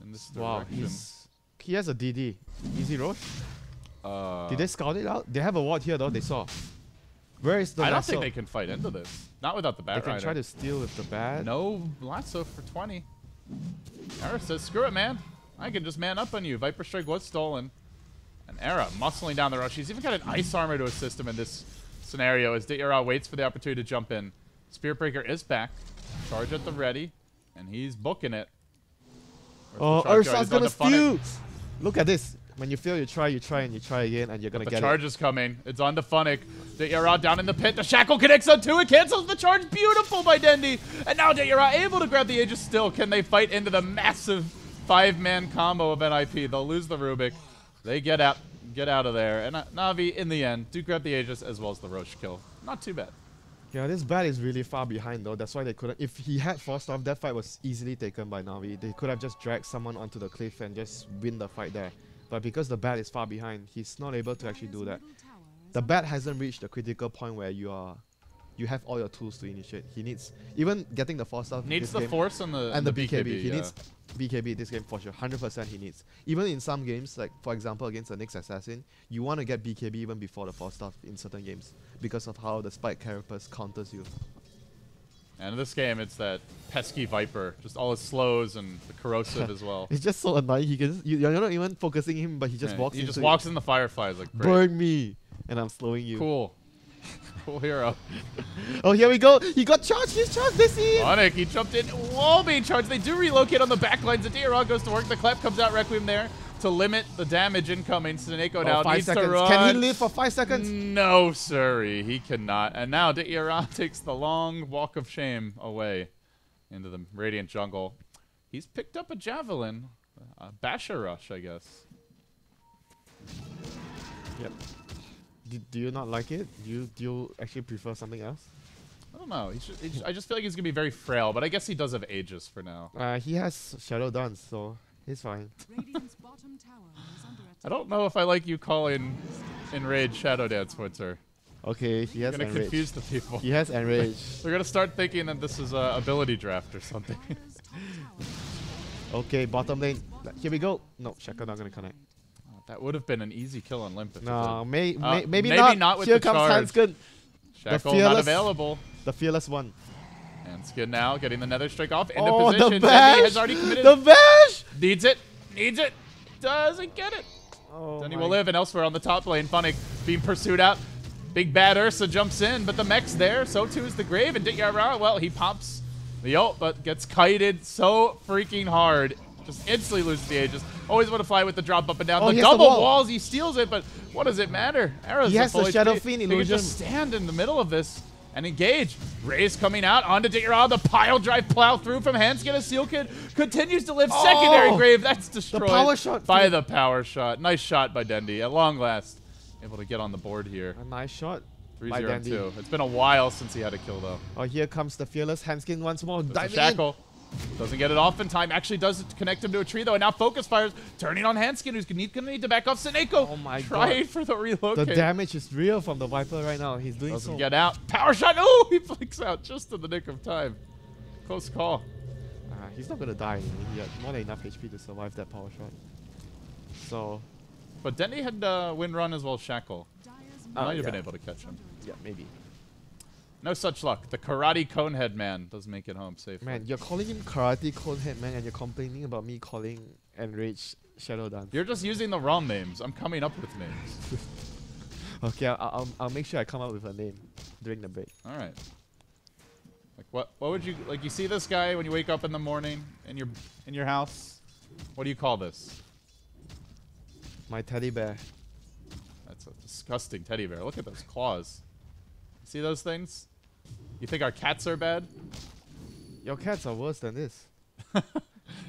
Speaker 1: in this
Speaker 2: Wow,
Speaker 1: direction.
Speaker 2: he has a DD. Easy Roche? Did they scout it out? They have a ward here though, they saw. Where is the
Speaker 1: I don't
Speaker 2: lasso?
Speaker 1: think they can fight into this. Not without the
Speaker 2: They
Speaker 1: Bat
Speaker 2: can
Speaker 1: Rider.
Speaker 2: try to steal with the bat.
Speaker 1: No lasso for 20. Era says, screw it, man. I can just man up on you. Viper Strike was stolen. And Era muscling down the rush. He's even got an ice armor to assist him in this scenario as WinteR waits for the opportunity to jump in. Spirit Breaker is back. Charge at the ready. And he's booking it.
Speaker 2: Oh, Ursa's gonna steal! Look at this. When you fail, you try and you try again, and you're gonna
Speaker 1: The
Speaker 2: get
Speaker 1: charge is coming. It's on to Funnick. DeYara down in the pit. The shackle connects on two. It cancels the charge. Beautiful by Dendi. And now DeYara able to grab the Aegis still. Can they fight into the massive 5-man combo of NiP? They'll lose the Rubik. They get out of there. And Na'Vi, in the end, do grab the Aegis as well as the Roche kill. Not too bad.
Speaker 2: Yeah, this bat is really far behind though. That's why they couldn't. If he had forced off, that fight was easily taken by Na'Vi. They could have just dragged someone onto the cliff and just win the fight there. But because the bat is far behind, he's not able to actually do that. The bat hasn't reached the critical point where you have all your tools to initiate. He needs, even getting the force off.
Speaker 1: Needs the force and the BKB.
Speaker 2: He needs BKB this game for sure. 100% he needs. Even in some games, like for example against the Nyx Assassin, you want to get BKB even before the force stuff in certain games because of how the spike carapace counters you.
Speaker 1: And in this game, it's that pesky Viper. Just all his slows and the corrosive as well.
Speaker 2: It's just so annoying. He can, you're not even focusing him, but he just walks.
Speaker 1: He just walks in the fireflies like great.
Speaker 2: Burn me, and I'm slowing you.
Speaker 1: Cool. Cool hero.
Speaker 2: Oh, here we go. He got charged. He's charged. They see him.
Speaker 1: Funnick, he jumped in. Wall being charged. They do relocate on the back lines. The DRL goes to work. The clap comes out. Requiem there to limit the damage incoming. Seneko now
Speaker 2: 5
Speaker 1: needs
Speaker 2: seconds.
Speaker 1: to run.
Speaker 2: Can he live for 5 seconds?
Speaker 1: No, sirree. He cannot. And now DRL takes the long walk of shame away into the Radiant jungle. He's picked up a javelin. Basher Rush, I guess.
Speaker 2: Yep. Do you not like it? Do you actually prefer something else?
Speaker 1: I don't know. I just feel like he's going to be very frail, but I guess he does have Aegis for now.
Speaker 2: He has Shadow Dance, so he's fine.
Speaker 3: Radiant's bottom tower is under attack.
Speaker 1: I don't know if I like you calling Enrage Shadow Dance, WinteR.
Speaker 2: Okay, he has
Speaker 1: You're going to
Speaker 2: Enrage.
Speaker 1: confuse the people.
Speaker 2: He has Enrage.
Speaker 1: They're going to start thinking that this is a ability draft or something.
Speaker 3: Dire's top tower.
Speaker 2: Okay, bottom lane. Here we go. No, Shackle not gonna connect.
Speaker 1: That would have been an easy kill on Limp.
Speaker 2: No, maybe
Speaker 1: maybe
Speaker 2: not.
Speaker 1: not with
Speaker 2: Here
Speaker 1: the
Speaker 2: comes
Speaker 1: charge.
Speaker 2: Hanskin.
Speaker 1: Shackle
Speaker 2: fearless-
Speaker 1: not available.
Speaker 2: The fearless one.
Speaker 1: And Skin now getting the Nether Strike off into
Speaker 2: Oh,
Speaker 1: position.
Speaker 2: the
Speaker 1: Dendi
Speaker 2: bash!
Speaker 1: has already committed.
Speaker 2: The bash!
Speaker 1: Needs it. Needs it. Doesn't get it.
Speaker 2: Oh
Speaker 1: Dendi
Speaker 2: my-
Speaker 1: will live, and elsewhere on the top lane, Funnick being pursued out. Big bad Ursa jumps in, but the mech's there. So too is the Grave, and DeYara, well, he pops the ult, but gets kited so freaking hard. Just instantly loses the Aegis. Always want to fly with the drop up and down.
Speaker 2: Oh,
Speaker 1: The
Speaker 2: he has the
Speaker 1: double
Speaker 2: wall.
Speaker 1: walls, he steals it, but what does it matter? Arrow's
Speaker 2: He
Speaker 1: at
Speaker 2: has
Speaker 1: full
Speaker 2: the Shadow
Speaker 1: HP.
Speaker 2: Fiend
Speaker 1: They can
Speaker 2: illusion.
Speaker 1: just stand in the middle of this and engage. Raze coming out onto DeYara. The pile drive plow through from Hanskin. A Seal Kid continues to live.
Speaker 2: Oh!
Speaker 1: Secondary Grave, that's destroyed
Speaker 2: power shot
Speaker 1: by
Speaker 2: from-
Speaker 1: the power shot. Nice shot by Dendi. At long last, able to get on the board here.
Speaker 2: A nice shot. By
Speaker 1: 3-0-2.
Speaker 2: Dendi.
Speaker 1: It's been a while since he had a kill, though.
Speaker 2: Oh, here comes the fearless Hanskin once more.
Speaker 1: There's a
Speaker 2: Diving in.
Speaker 1: shackle. Doesn't get it off in time. Actually does connect him to a tree, though. And now Focus Fires turning on Hanskin, who's going to need to back off. Seneko
Speaker 2: Oh my
Speaker 1: trying
Speaker 2: God.
Speaker 1: for the relocate.
Speaker 2: The damage is real from the Viper right now. He's doing
Speaker 1: Doesn't
Speaker 2: so.
Speaker 1: get out. Power shot. Oh, he flicks out just in the nick of time. Close call.
Speaker 2: He's not gonna die. I mean, he had more than enough HP to survive that power shot. So,
Speaker 1: But Dendi had Wind Run as well as Shackle.
Speaker 3: Dire's
Speaker 1: Might have
Speaker 2: yeah.
Speaker 1: been able to catch him.
Speaker 2: yeah, maybe.
Speaker 1: No such luck. The Karate Conehead man does make it home safely.
Speaker 2: Man, you're calling him Karate Conehead, man, and you're complaining about me calling Enrage Shadow Dance.
Speaker 1: You're just using the wrong names. I'm coming up with names.
Speaker 2: Okay, I'll make sure I come up with a name during the break.
Speaker 1: All right. Like what would you like? You see this guy when you wake up in the morning in your house. What do you call this?
Speaker 2: My teddy bear.
Speaker 1: That's a disgusting teddy bear. Look at those claws. See those things? You think our cats are bad?
Speaker 2: Your cats are worse than this.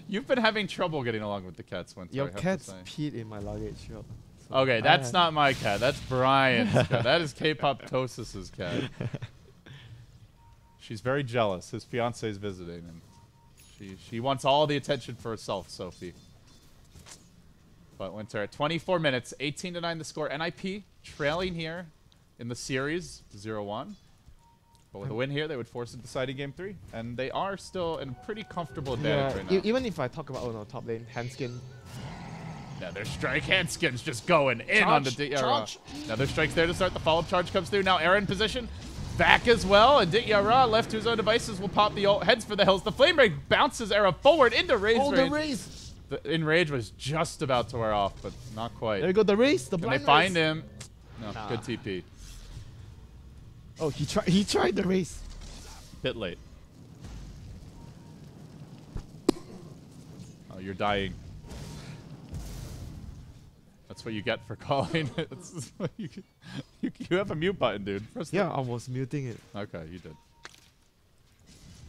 Speaker 1: You've been having trouble getting along with the cats, WinteR.
Speaker 2: Your
Speaker 1: I have to
Speaker 2: cats
Speaker 1: say.
Speaker 2: peed in my luggage. Yo. So
Speaker 1: Okay,
Speaker 2: I
Speaker 1: that's
Speaker 2: had-
Speaker 1: not my cat. That's Brian's cat. That is K-pop Tosis's cat. She's very jealous. His fiance is visiting, and she wants all the attention for herself, Sophie. But WinteR at 24 minutes, 18-9 the score. NiP trailing here in the series, 0-1. But with a win here, they would force a deciding game 3, and they are still in pretty comfortable advantage right now.
Speaker 2: Even if I talk about top lane, Hanskin.
Speaker 1: Now their strike Hanskin's just going in on the DRL.
Speaker 2: charge.
Speaker 1: Now their strike's there to start. The follow-up charge comes through. Now Aaron in position. Back as well. And DRL left to his own devices will pop the ult. Heads for the hills. The Flame Ray bounces Era forward into Ray's
Speaker 2: Oh,
Speaker 1: range.
Speaker 2: the race!
Speaker 1: The Enrage was just about to wear off, but not quite.
Speaker 2: There you go, the race. The
Speaker 1: Can they
Speaker 2: blind
Speaker 1: find
Speaker 2: race.
Speaker 1: him? No,
Speaker 2: Nah.
Speaker 1: good TP.
Speaker 2: Oh, he tried the race.
Speaker 1: Bit late. Oh, you're dying. That's what you get for calling it. You have a mute button, dude. Press the-
Speaker 2: Yeah, I was muting it.
Speaker 1: Okay, you did.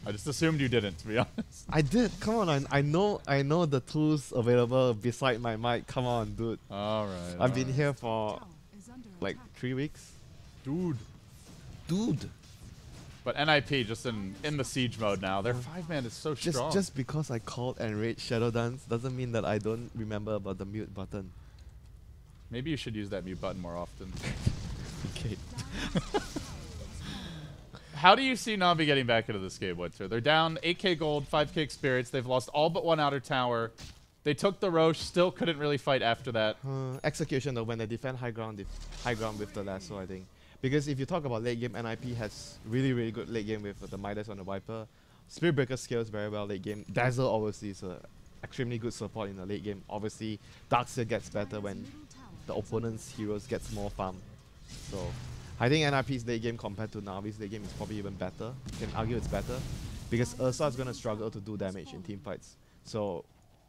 Speaker 1: I just assumed you didn't, to be honest.
Speaker 2: I did. Come on, I know the tools available beside my mic. Come on, dude.
Speaker 1: All right.
Speaker 2: I've been here for
Speaker 3: Tower is under
Speaker 2: like
Speaker 3: attack.
Speaker 2: 3 weeks.
Speaker 1: Dude.
Speaker 2: Dude.
Speaker 1: But NiP just in the siege mode now. Their 5-man is so strong.
Speaker 2: Just because I called Enrage Shadow Dance doesn't mean that I don't remember about the mute button.
Speaker 1: Maybe you should use that mute button more often.
Speaker 2: Okay.
Speaker 1: How do you see Navi getting back into this game, WinteR? They're down 8k gold, 5k experience. They've lost all but one outer tower. They took the Roche, still couldn't really fight after that.
Speaker 2: Execution though, when they defend high ground with the lasso, I think. Because if you talk about late game, NiP has really good late game with the Midas on the Viper. Spirit Breaker scales very well late game. Dazzle obviously is a extremely good support in the late game. Obviously, Darkseer gets better when
Speaker 3: Middle tower
Speaker 2: the opponent's heroes gets more farm. So I think NiP's late game compared to Navi's late game is probably even better. You can argue it's better because Ursa is going to struggle to do damage in team fights. So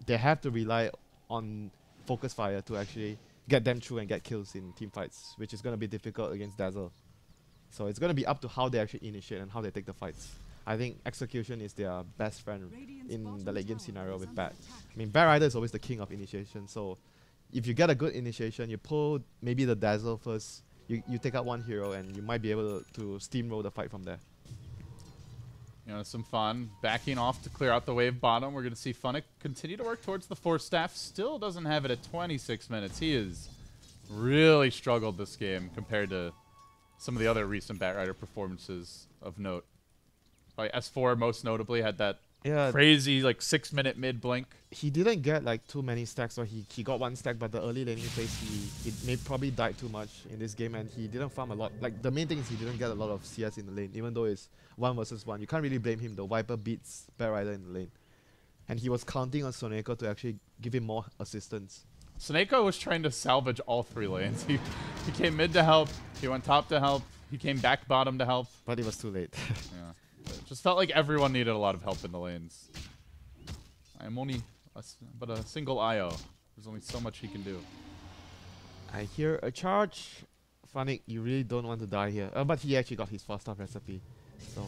Speaker 2: they have to rely on focus fire to actually get them through and get kills in team fights, which is going to be difficult against Dazzle. So it's going to be up to how they actually initiate and how they take the fights. I think execution is their best friend
Speaker 3: Radiant's
Speaker 2: in
Speaker 3: bottom
Speaker 2: the late game
Speaker 3: tower
Speaker 2: scenario
Speaker 3: is
Speaker 2: with
Speaker 3: under
Speaker 2: Bat.
Speaker 3: attack.
Speaker 2: I mean, Bat Rider is always the king of initiation, so if you get a good initiation, you pull maybe the Dazzle first, you take out one hero and you might be able to steamroll the fight from there.
Speaker 1: You know, some fun. Backing off to clear out the wave bottom. We're going to see Funnick continue to work towards the Force Staff. Still doesn't have it at 26 minutes. He has really struggled this game compared to some of the other recent Batrider performances of note. Like S4 most notably had that
Speaker 2: Yeah,
Speaker 1: crazy like 6-minute mid blink.
Speaker 2: he didn't get like too many stacks, or he got one stack, but the early laning phase he probably died too much in this game, and he didn't farm a lot. Like the main thing is he didn't get a lot of CS in the lane, even though it's 1 versus 1. You can't really blame him. The Viper beats Bat Rider in the lane, and he was counting on Soneko to actually give him more assistance.
Speaker 1: Soneko was trying to salvage all 3 lanes. He came mid to help. He went top to help. He came back bottom to help.
Speaker 2: But it was too late.
Speaker 1: Yeah. It just felt like everyone needed a lot of help in the lanes. I am only but a single IO. There's only so much he can do.
Speaker 2: I hear a charge. Funnick, you really don't want to die here. But he actually got his first star recipe. So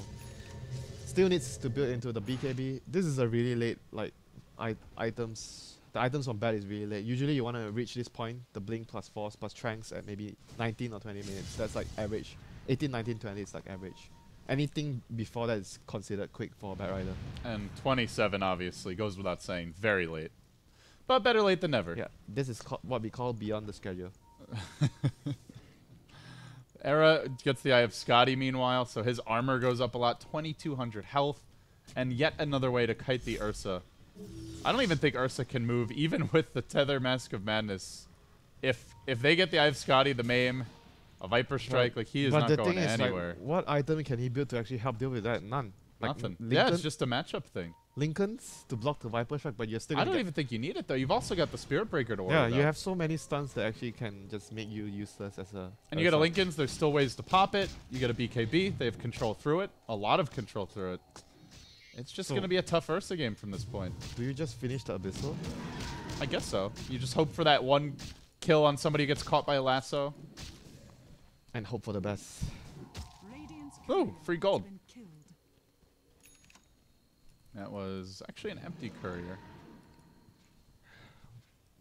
Speaker 2: still needs to build into the BKB. This is a really late like items. The items on bat is really late. Usually you want to reach this point, the blink plus force plus tranks at maybe 19 or 20 minutes. That's like average. 18, 19, 20 is like average. Anything before that is considered quick for a Bat Rider.
Speaker 1: And 27 obviously goes without saying, very late. But better late than never.
Speaker 2: Yeah, this is what we call beyond the schedule.
Speaker 1: Era gets the Eye of Scotty meanwhile, so his armor goes up a lot, 2200 health, and yet another way to kite the Ursa. I don't even think Ursa can move, even with the Tether Mask of Madness. If they get the Eye of Scotty, the Maim, a Viper Strike, like he is
Speaker 2: but
Speaker 1: not
Speaker 2: the
Speaker 1: going
Speaker 2: thing is,
Speaker 1: anywhere.
Speaker 2: like, what item can he build to actually help deal with that? None. Like
Speaker 1: Nothing.
Speaker 2: Lincoln,
Speaker 1: Yeah, it's just a matchup thing.
Speaker 2: Lincolns to block the Viper Strike, but you're still
Speaker 1: I
Speaker 2: gonna
Speaker 1: don't
Speaker 2: get
Speaker 1: even think you need it though. You've also got the Spirit Breaker to worry
Speaker 2: yeah,
Speaker 1: about.
Speaker 2: you have so many stuns that actually can just make you useless as a.
Speaker 1: And you get a Lincoln's, there's still ways to pop it. You get a BKB, they have control through it. A lot of control through it. It's just
Speaker 2: So-
Speaker 1: going to be a tough Ursa game from this point.
Speaker 2: Do you just finish the Abyssal?
Speaker 1: I guess so. You just hope for that one kill on somebody who gets caught by a lasso.
Speaker 2: And hope for the best.
Speaker 3: Radiant's
Speaker 1: Ooh,
Speaker 3: courier
Speaker 1: free
Speaker 3: has
Speaker 1: gold.
Speaker 3: been killed.
Speaker 1: That was actually an empty courier.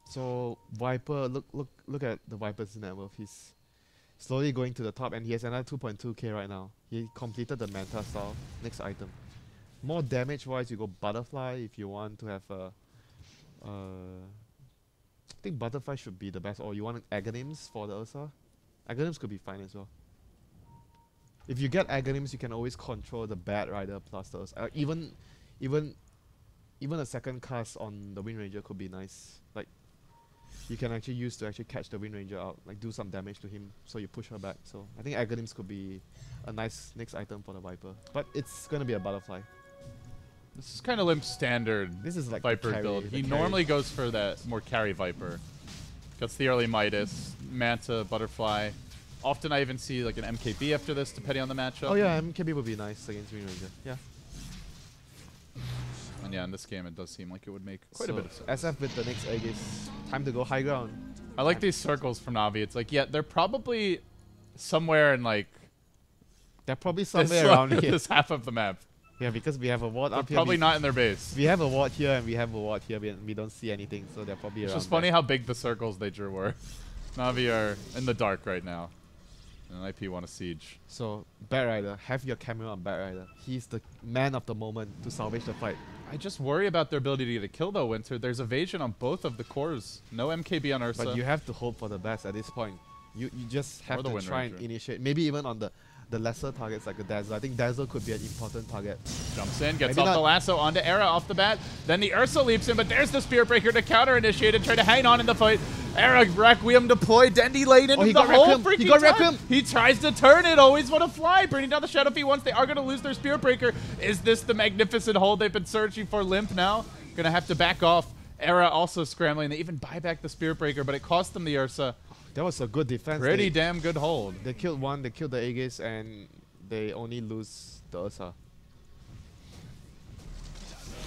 Speaker 2: So Viper, look at the Viper's net worth. He's slowly going to the top, and he has another 2.2k right now. He completed the Manta style. Next item. More damage wise, you go Butterfly if you want to have a. I think Butterfly should be the best, or you want Aghanim's for the Ursa. Aghanim's could be fine as well. If you get Aghanim's, you can always control the Bat Rider plus the Ursa. Even a second cast on the Wind Ranger could be nice. Like, you can actually use to actually catch the Wind Ranger out, like do some damage to him, so you push her back. So I think Aghanim's could be a nice next item for the Viper, but it's gonna be a Butterfly.
Speaker 1: This is kind of Limp's standard
Speaker 2: This is like the
Speaker 1: Viper
Speaker 2: carry,
Speaker 1: build.
Speaker 2: the
Speaker 1: He
Speaker 2: carry.
Speaker 1: normally goes for that more carry Viper. Gets the early Midas, Manta, Butterfly. Often I even see like an MKB after this, depending on the matchup.
Speaker 2: Oh yeah, MKB would be nice against Wind Ranger. Yeah.
Speaker 1: And yeah, in this game it does seem like it would make quite a
Speaker 2: So
Speaker 1: bit of sense.
Speaker 2: SF with the next egg is time to go high ground.
Speaker 1: I like these circles from Navi. It's like, yeah, they're probably somewhere in like
Speaker 2: They're probably
Speaker 1: this,
Speaker 2: somewhere around here.
Speaker 1: this half of the map.
Speaker 2: Yeah, because we have a ward
Speaker 1: They're
Speaker 2: up here.
Speaker 1: probably not in their base.
Speaker 2: We have a ward here and we have a ward here. We don't see anything, so they're probably
Speaker 1: It's
Speaker 2: around.
Speaker 1: just funny
Speaker 2: there.
Speaker 1: how big the circles they drew were. Navi are in the dark right now. And NiP won a siege.
Speaker 2: So, Bat Rider, have your camera on Bat Rider. He's the man of the moment to salvage the fight.
Speaker 1: I just worry about their ability to get a kill though, WinteR. There's evasion on both of the cores. No MKB on Ursa.
Speaker 2: But you have to hope for the best at this point. You just have
Speaker 1: Or the
Speaker 2: to
Speaker 1: Wind
Speaker 2: try and
Speaker 1: Ranger.
Speaker 2: initiate. Maybe even on the lesser targets like the Dazzle. I think Dazzle could be an important target.
Speaker 1: Jumps in, gets
Speaker 2: Maybe
Speaker 1: off the
Speaker 2: not-
Speaker 1: lasso onto Era off the bat. Then the Ursa leaps in, but there's the Spear Breaker to counter initiate and try to hang on in the fight. Era Requiem deployed, Dendy lane into
Speaker 2: he
Speaker 1: the
Speaker 2: got
Speaker 1: whole
Speaker 2: Requiem.
Speaker 1: freaking
Speaker 2: He got
Speaker 1: time.
Speaker 2: Requiem.
Speaker 1: He tries to turn it, always want to fly, bringing down the Shadow Feet once. They are going to lose their Spear Breaker. Is this the magnificent hold they've been searching for? Limp now, going to have to back off. Era also scrambling. They even buy back the Spear Breaker, but it cost them the Ursa.
Speaker 2: That was a good defense.
Speaker 1: Pretty damn good hold.
Speaker 2: They killed one, they killed the Aegis, and they only lose the Ursa.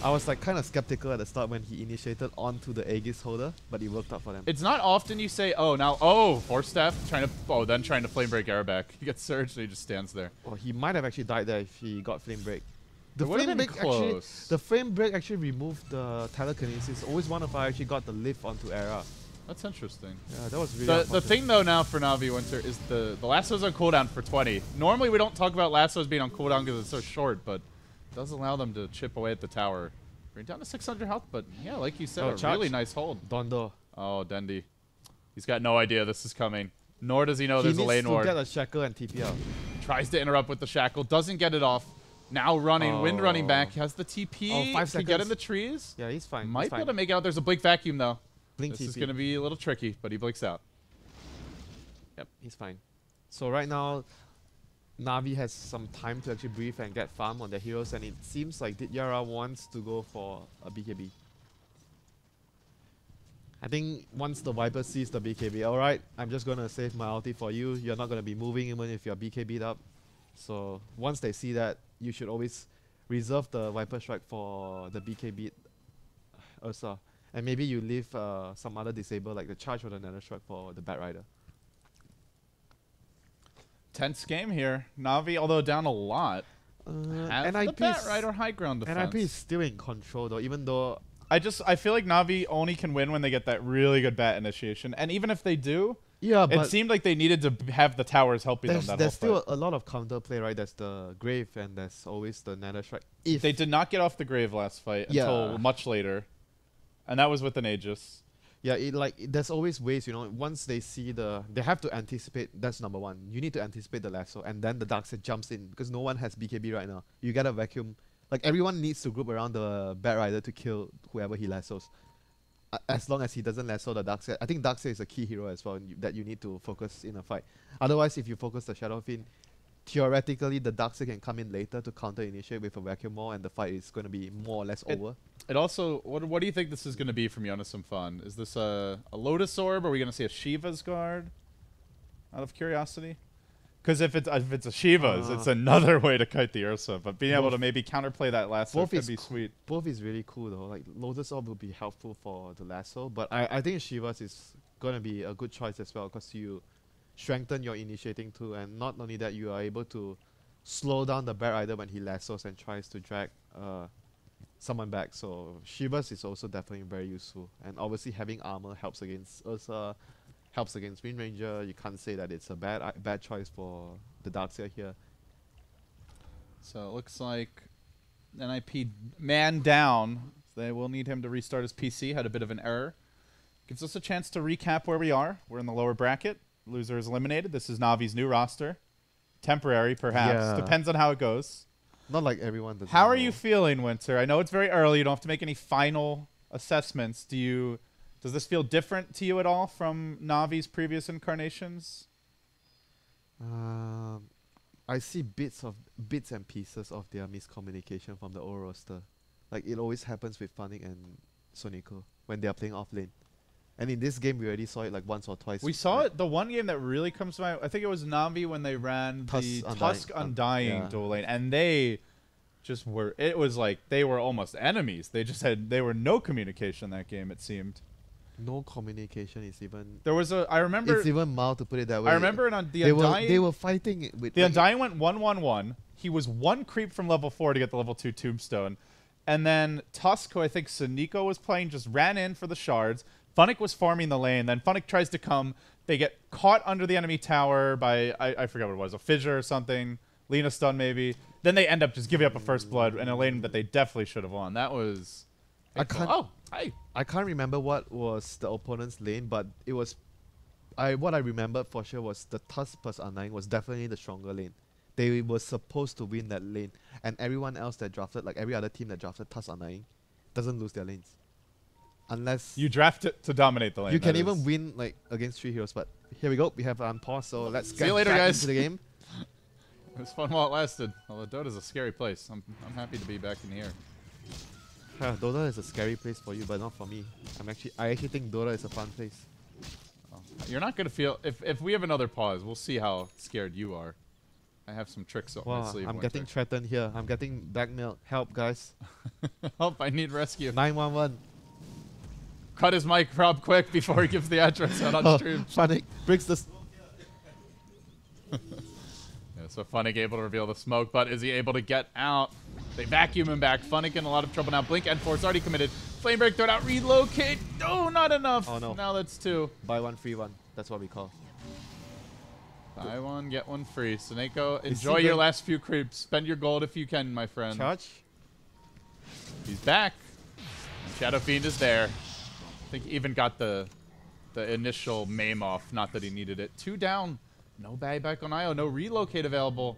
Speaker 2: I was like kind of skeptical at the start when he initiated onto the Aegis holder, but it worked out for them.
Speaker 1: It's not often you say, Force Staff, then trying to Flame Break Era back. He gets surged and he just stands there.
Speaker 2: Well, he might have actually died there if he got Flame Break. The
Speaker 1: It would've
Speaker 2: flame
Speaker 1: been
Speaker 2: break actually,
Speaker 1: close.
Speaker 2: the flame break actually removed the telekinesis. Always wonder if I actually got the lift onto Era.
Speaker 1: That's interesting.
Speaker 2: Yeah, that was really
Speaker 1: The
Speaker 2: unfortunate.
Speaker 1: thing though now for Navi WinteR is the lasso's on cooldown for 20. Normally we don't talk about lassos being on cooldown because it's so short, but it does allow them to chip away at the tower. Bring down to 600 health, but yeah, like you said,
Speaker 2: Oh,
Speaker 1: a
Speaker 2: charge.
Speaker 1: really nice hold.
Speaker 2: Dondo.
Speaker 1: Oh, Dendy. He's got no idea this is coming. Nor does he know
Speaker 2: He
Speaker 1: there's a
Speaker 2: needs
Speaker 1: lane
Speaker 2: to
Speaker 1: ward.
Speaker 2: get a shackle and TP out.
Speaker 1: Tries to interrupt with the shackle, doesn't get it off. Now running, wind running back, has the TP.
Speaker 2: Oh, 5
Speaker 1: Can get in
Speaker 2: seconds.
Speaker 1: the trees.
Speaker 2: Yeah, he's fine.
Speaker 1: Might
Speaker 2: he's
Speaker 1: be
Speaker 2: fine.
Speaker 1: able to make it out. There's a blink vacuum though.
Speaker 2: Blink
Speaker 1: This
Speaker 2: TP.
Speaker 1: is going to be a little tricky, but he blinks out.
Speaker 2: Yep, he's fine. So right now, Navi has some time to actually breathe and get farm on their heroes, and it seems like Yara wants to go for a BKB. I think once the Viper sees the BKB, alright, I'm just gonna save my ulti for you. You're not gonna be moving even if you're BKB'd up. So once they see that, you should always reserve the Viper Strike for the BKB Ursa. And maybe you leave some other disable like the charge or the Nether Strike for the Bat Rider.
Speaker 1: Tense game here. Navi, although down a lot, have the Bat Rider high ground defense.
Speaker 2: NiP is still in control though, even though
Speaker 1: I feel like Navi only can win when they get that really good bat initiation. And even if they do,
Speaker 2: yeah,
Speaker 1: it
Speaker 2: but
Speaker 1: seemed like they needed to have the towers helping them that
Speaker 2: there's
Speaker 1: whole
Speaker 2: still
Speaker 1: fight.
Speaker 2: a lot of counterplay, right? There's the Grave and there's always the Nether Strike. If
Speaker 1: They did not get off the grave last fight until
Speaker 2: Yeah.
Speaker 1: much later. And that was with an Aegis.
Speaker 2: yeah, there's always ways, you know. Once they see they have to anticipate. That's number one. You need to anticipate the lasso, and then the Darkseid jumps in because no one has BKB right now. You get a vacuum. Like everyone needs to group around the Bat Rider to kill whoever he lassos. As long as he doesn't lasso the Darkseid. I think Darkseid is a key hero as well that you need to focus in a fight. Otherwise, if you focus the Shadow Fiend, theoretically the Darkseid can come in later to counter initiate with a vacuum maul, and the fight is going to be more or less over.
Speaker 1: It also, what do you think this is going to be from Yonasom Fun? Is this a Lotus Orb? Are we going to see a Shiva's Guard? Out of curiosity? Because if it's a Shiva's, it's another way to kite the Ursa. But being able to maybe counterplay that lasso
Speaker 2: both
Speaker 1: could
Speaker 2: is
Speaker 1: be sweet.
Speaker 2: Both is really cool though. Like Lotus Orb will be helpful for the lasso, but I think Shiva's is gonna be a good choice as well because you strengthen your initiating too, and not only that, you are able to slow down the Bat Rider when he lassos and tries to drag someone back. So Shiva's is also definitely very useful, and obviously having armor helps against Ursa, helps against Wind Ranger. You can't say that it's a bad choice for the Darkseid here.
Speaker 1: So it looks like NiP man down. They will need him to restart his PC. Had a bit of an error. Gives us a chance to recap where we are. We're in the lower bracket. Loser is eliminated. This is Navi's new roster. Temporary, perhaps.
Speaker 2: Yeah.
Speaker 1: Depends on how it goes.
Speaker 2: Not like everyone does.
Speaker 1: How are you feeling, WinteR? I know it's very early. You don't have to make any final assessments. Does this feel different to you at all from Navi's previous incarnations?
Speaker 2: I see bits and pieces of their miscommunication from the old roster. Like it always happens with Funnick and Sonico when they are playing off lane. And in this game, we already saw it like once or twice.
Speaker 1: We saw it. The one game that really comes to mind, I think it was Navi when they ran the Tusk Undying dual lane, and they just were. It was like they were almost enemies. They were no communication that game. It seemed.
Speaker 2: no communication is even.
Speaker 1: There was a. I remember.
Speaker 2: It's even mild to put it that way.
Speaker 1: I remember it on the
Speaker 2: they
Speaker 1: Undying.
Speaker 2: were fighting it with
Speaker 1: The
Speaker 2: like,
Speaker 1: Undying went 1-1-1. He was one creep from level 4 to get the level 2 Tombstone. And then Tusk, who I think Suniko was playing, just ran in for the shards. Funnick was farming the lane. Then Funnick tries to come. They get caught under the enemy tower by, I forget what it was, a fissure or something. Lena stun maybe. Then they end up just giving up a first blood in a lane that they definitely should have won. That was...
Speaker 2: I can't.
Speaker 1: Oh, hi.
Speaker 2: I can't remember what was the opponent's lane, but it was. What I remembered for sure was the Tusk plus Undying was definitely the stronger lane. They were supposed to win that lane, and everyone else that drafted, like every other team that drafted Tusk Undying, doesn't lose their lanes. Unless
Speaker 1: You draft it to dominate the lane.
Speaker 2: you can
Speaker 1: that
Speaker 2: even
Speaker 1: is-
Speaker 2: win like against 3 heroes. But here we go. We have pause, so let's
Speaker 1: See
Speaker 2: get
Speaker 1: you later,
Speaker 2: back
Speaker 1: guys.
Speaker 2: into the game.
Speaker 1: It was fun while it lasted. Although Dota's a scary place. I'm happy to be back in here.
Speaker 2: Dota is a scary place for you, but not for me. I actually think Dota is a fun place.
Speaker 1: You're not gonna feel if we have another pause. We'll see how scared you are. I have some tricks up my
Speaker 2: Wow,
Speaker 1: sleeve.
Speaker 2: I'm
Speaker 1: Winter.
Speaker 2: getting threatened here. I'm getting blackmailed. Help, guys.
Speaker 1: Help! I need rescue.
Speaker 2: 911.
Speaker 1: Cut his mic, Rob, quick before he gives the address out on stream.
Speaker 2: Panic breaks the.
Speaker 1: Yeah, so Funnick able to reveal the smoke, but is he able to get out? They vacuum him back. Funnick in a lot of trouble now. Blink and Force already committed. Flame break, throw it out, relocate. Oh, not enough.
Speaker 2: Oh, no.
Speaker 1: Now that's 2.
Speaker 2: Buy one, free one. That's what we call.
Speaker 1: Buy one, get one free. Suneko,
Speaker 2: Is he
Speaker 1: enjoy your
Speaker 2: good?
Speaker 1: last few creeps. Spend your gold if you can, my friend.
Speaker 2: Charge.
Speaker 1: He's back. And Shadow Fiend is there. I think he even got the initial maim off. Not that he needed it. 2 down. No buyback on IO. No relocate available.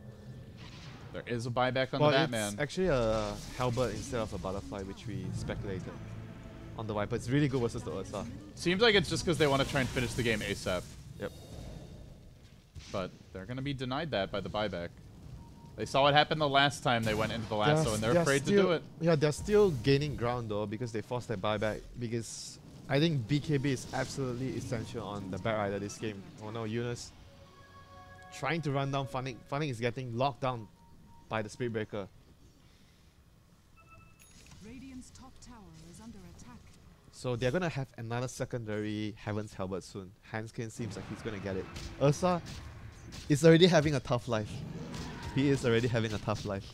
Speaker 1: There is a buyback on the Batman.
Speaker 2: It's actually a halberd instead of a butterfly, which we speculated on the Viper. It's really good versus the Ursa.
Speaker 1: Seems like it's just because they want to try and finish the game ASAP.
Speaker 2: Yep.
Speaker 1: But they're going to be denied that by the buyback. They saw what happened the last time they went into the lasso, and they're afraid to do it.
Speaker 2: Yeah, they're still gaining ground though because they forced their buyback. Because I think BKB is absolutely essential on the Bat Rider this game. Oh no, Eunice trying to run down Funnick. Funnick is getting locked down by the Spirit Breaker.
Speaker 3: Radiant's top tower is under attack.
Speaker 2: So they're gonna have another secondary Heaven's Halberd soon. Hanskin seems like he's gonna get it. Ursa is already having a tough life. He is already having a tough life.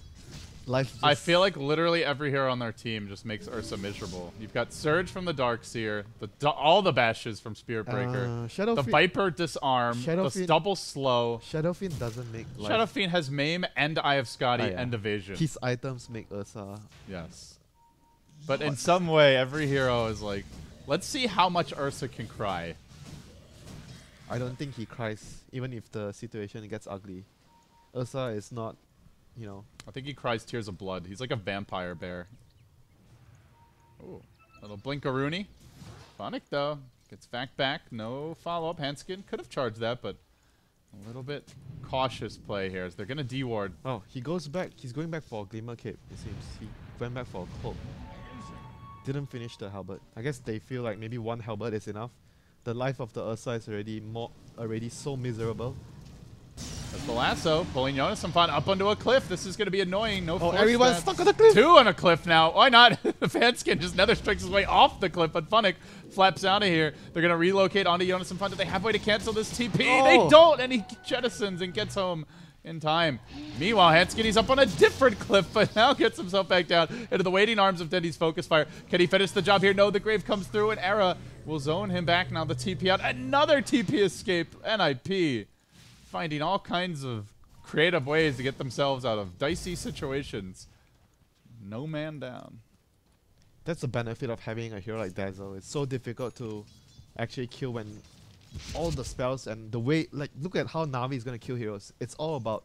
Speaker 2: Life.
Speaker 1: I
Speaker 2: just-
Speaker 1: feel like literally every hero on their team just makes Ursa miserable. You've got Surge from the Darkseer, all the bashes from Spirit Breaker,
Speaker 2: Shadow
Speaker 1: the
Speaker 2: Fiend.
Speaker 1: Viper disarm,
Speaker 2: Shadow
Speaker 1: the
Speaker 2: Fiend-
Speaker 1: double slow.
Speaker 2: Shadow Fiend doesn't make life.
Speaker 1: Shadow Fiend has Maim and Eye of Scotty
Speaker 2: Ah, yeah.
Speaker 1: and Evasion.
Speaker 2: His items make Ursa.
Speaker 1: Yes. But in some way, every hero is like, let's see how much Ursa can cry.
Speaker 2: I don't think he cries, even if the situation gets ugly. Ursa is not, you know.
Speaker 1: I think he cries tears of blood. He's like a vampire bear. Ooh, little Blinkaroonie. Funnick, though. Gets back. No follow-up. Handskin could have charged that, but a little bit cautious play here as they're going to D-ward.
Speaker 2: Oh, he goes back. He's going back for a Glimmer Cape, it seems. He went back for a Cloak. Didn't finish the Halberd. I guess they feel like maybe one Halberd is enough. The life of the Ursa is already so miserable.
Speaker 1: That's the lasso. Pulling Jonas and Fun up onto a cliff. This is going to be annoying. No force
Speaker 2: everyone's
Speaker 1: stats.
Speaker 2: stuck on the cliff!
Speaker 1: 2 on a cliff now. Why not? The Fanskin just nether strikes his way off the cliff, but Funnick flaps out of here. They're going to relocate onto Jonas and Fun. Do they have a way to cancel this TP? They
Speaker 2: Oh.
Speaker 1: don't, and he jettisons and gets home in time. Meanwhile, Hanskin, he's up on a different cliff, but now gets himself back down into the waiting arms of Dendy's Focus Fire. Can he finish the job here? No, the Grave comes through, and Era will zone him back now. The TP out. Another TP escape. NiP finding all kinds of creative ways to get themselves out of dicey situations. No man down.
Speaker 2: That's the benefit of having a hero like Dazzle. It's so difficult to actually kill when all the spells and the way, like, look at how Na'Vi is going to kill heroes. It's all about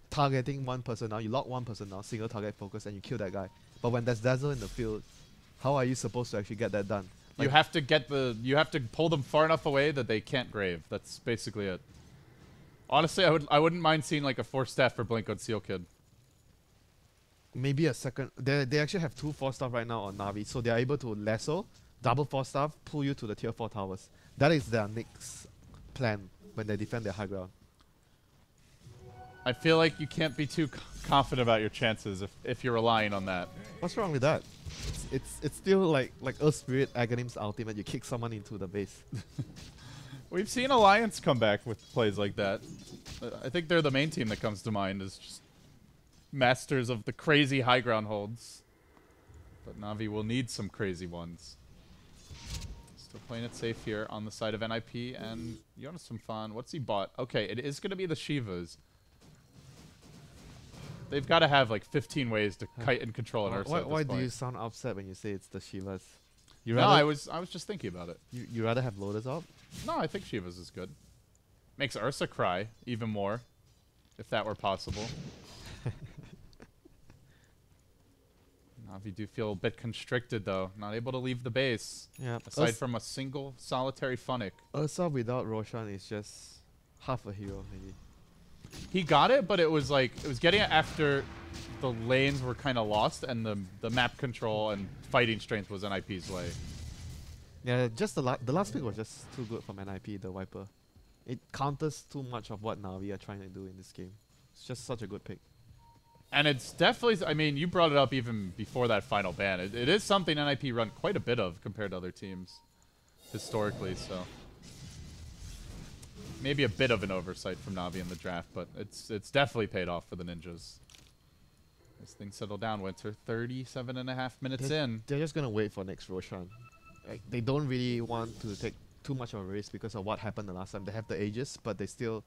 Speaker 2: targeting one person now. You lock one person now, single target focus, and you kill that guy. But when there's Dazzle in the field, how are you supposed to actually get that done?
Speaker 1: You have to pull them far enough away that they can't grave. That's basically it. Honestly, I wouldn't mind seeing like a 4-staff for Blink on Seal Kid.
Speaker 2: Maybe a second. They actually have 2 4-staff right now on Na'Vi, so they're able to lasso, double 4-staff, pull you to the tier 4 towers. That is their next plan when they defend their high ground.
Speaker 1: I feel like you can't be too confident about your chances if you're relying on that.
Speaker 2: What's wrong with that? It's still like Earth Spirit Aghanim's ultimate. You kick someone into the base.
Speaker 1: We've seen Alliance come back with plays like that. I think they're the main team that comes to mind as just masters of the crazy high ground holds. But Na'Vi will need some crazy ones. Still playing it safe here on the side of NiP, and Jonas from Fan. What's he bought? Okay, it is going to be the Shivas. They've got to have like 15 ways to kite and control an Ursa.
Speaker 2: Why do you sound upset when you say it's the Shivas?
Speaker 1: No, I was just thinking about it.
Speaker 2: You rather have Lotus up?
Speaker 1: No, I think Shivas is good. Makes Ursa cry even more, if that were possible. Na'Vi do feel a bit constricted though, not able to leave the base.
Speaker 2: Yeah.
Speaker 1: Aside from a single solitary Funnick.
Speaker 2: Ursa without Roshan is just half a hero, maybe.
Speaker 1: He got it, but it was like it was getting it after the lanes were kind of lost and the map control and fighting strength was NiP's way.
Speaker 2: Yeah, just the last pick was just too good from NiP, the Viper. It counters too much of what Na'Vi are trying to do in this game. It's just such a good pick.
Speaker 1: And it's definitely, I mean, you brought it up even before that final ban. It is something NiP run quite a bit of compared to other teams historically, so. Maybe a bit of an oversight from Na'Vi in the draft, but it's definitely paid off for the Ninjas. As things settle down, WinteR 37.5 minutes in.
Speaker 2: They're just going to wait for next Roshan. Like, they don't really want to take too much of a risk because of what happened the last time. They have the Aegis, but they still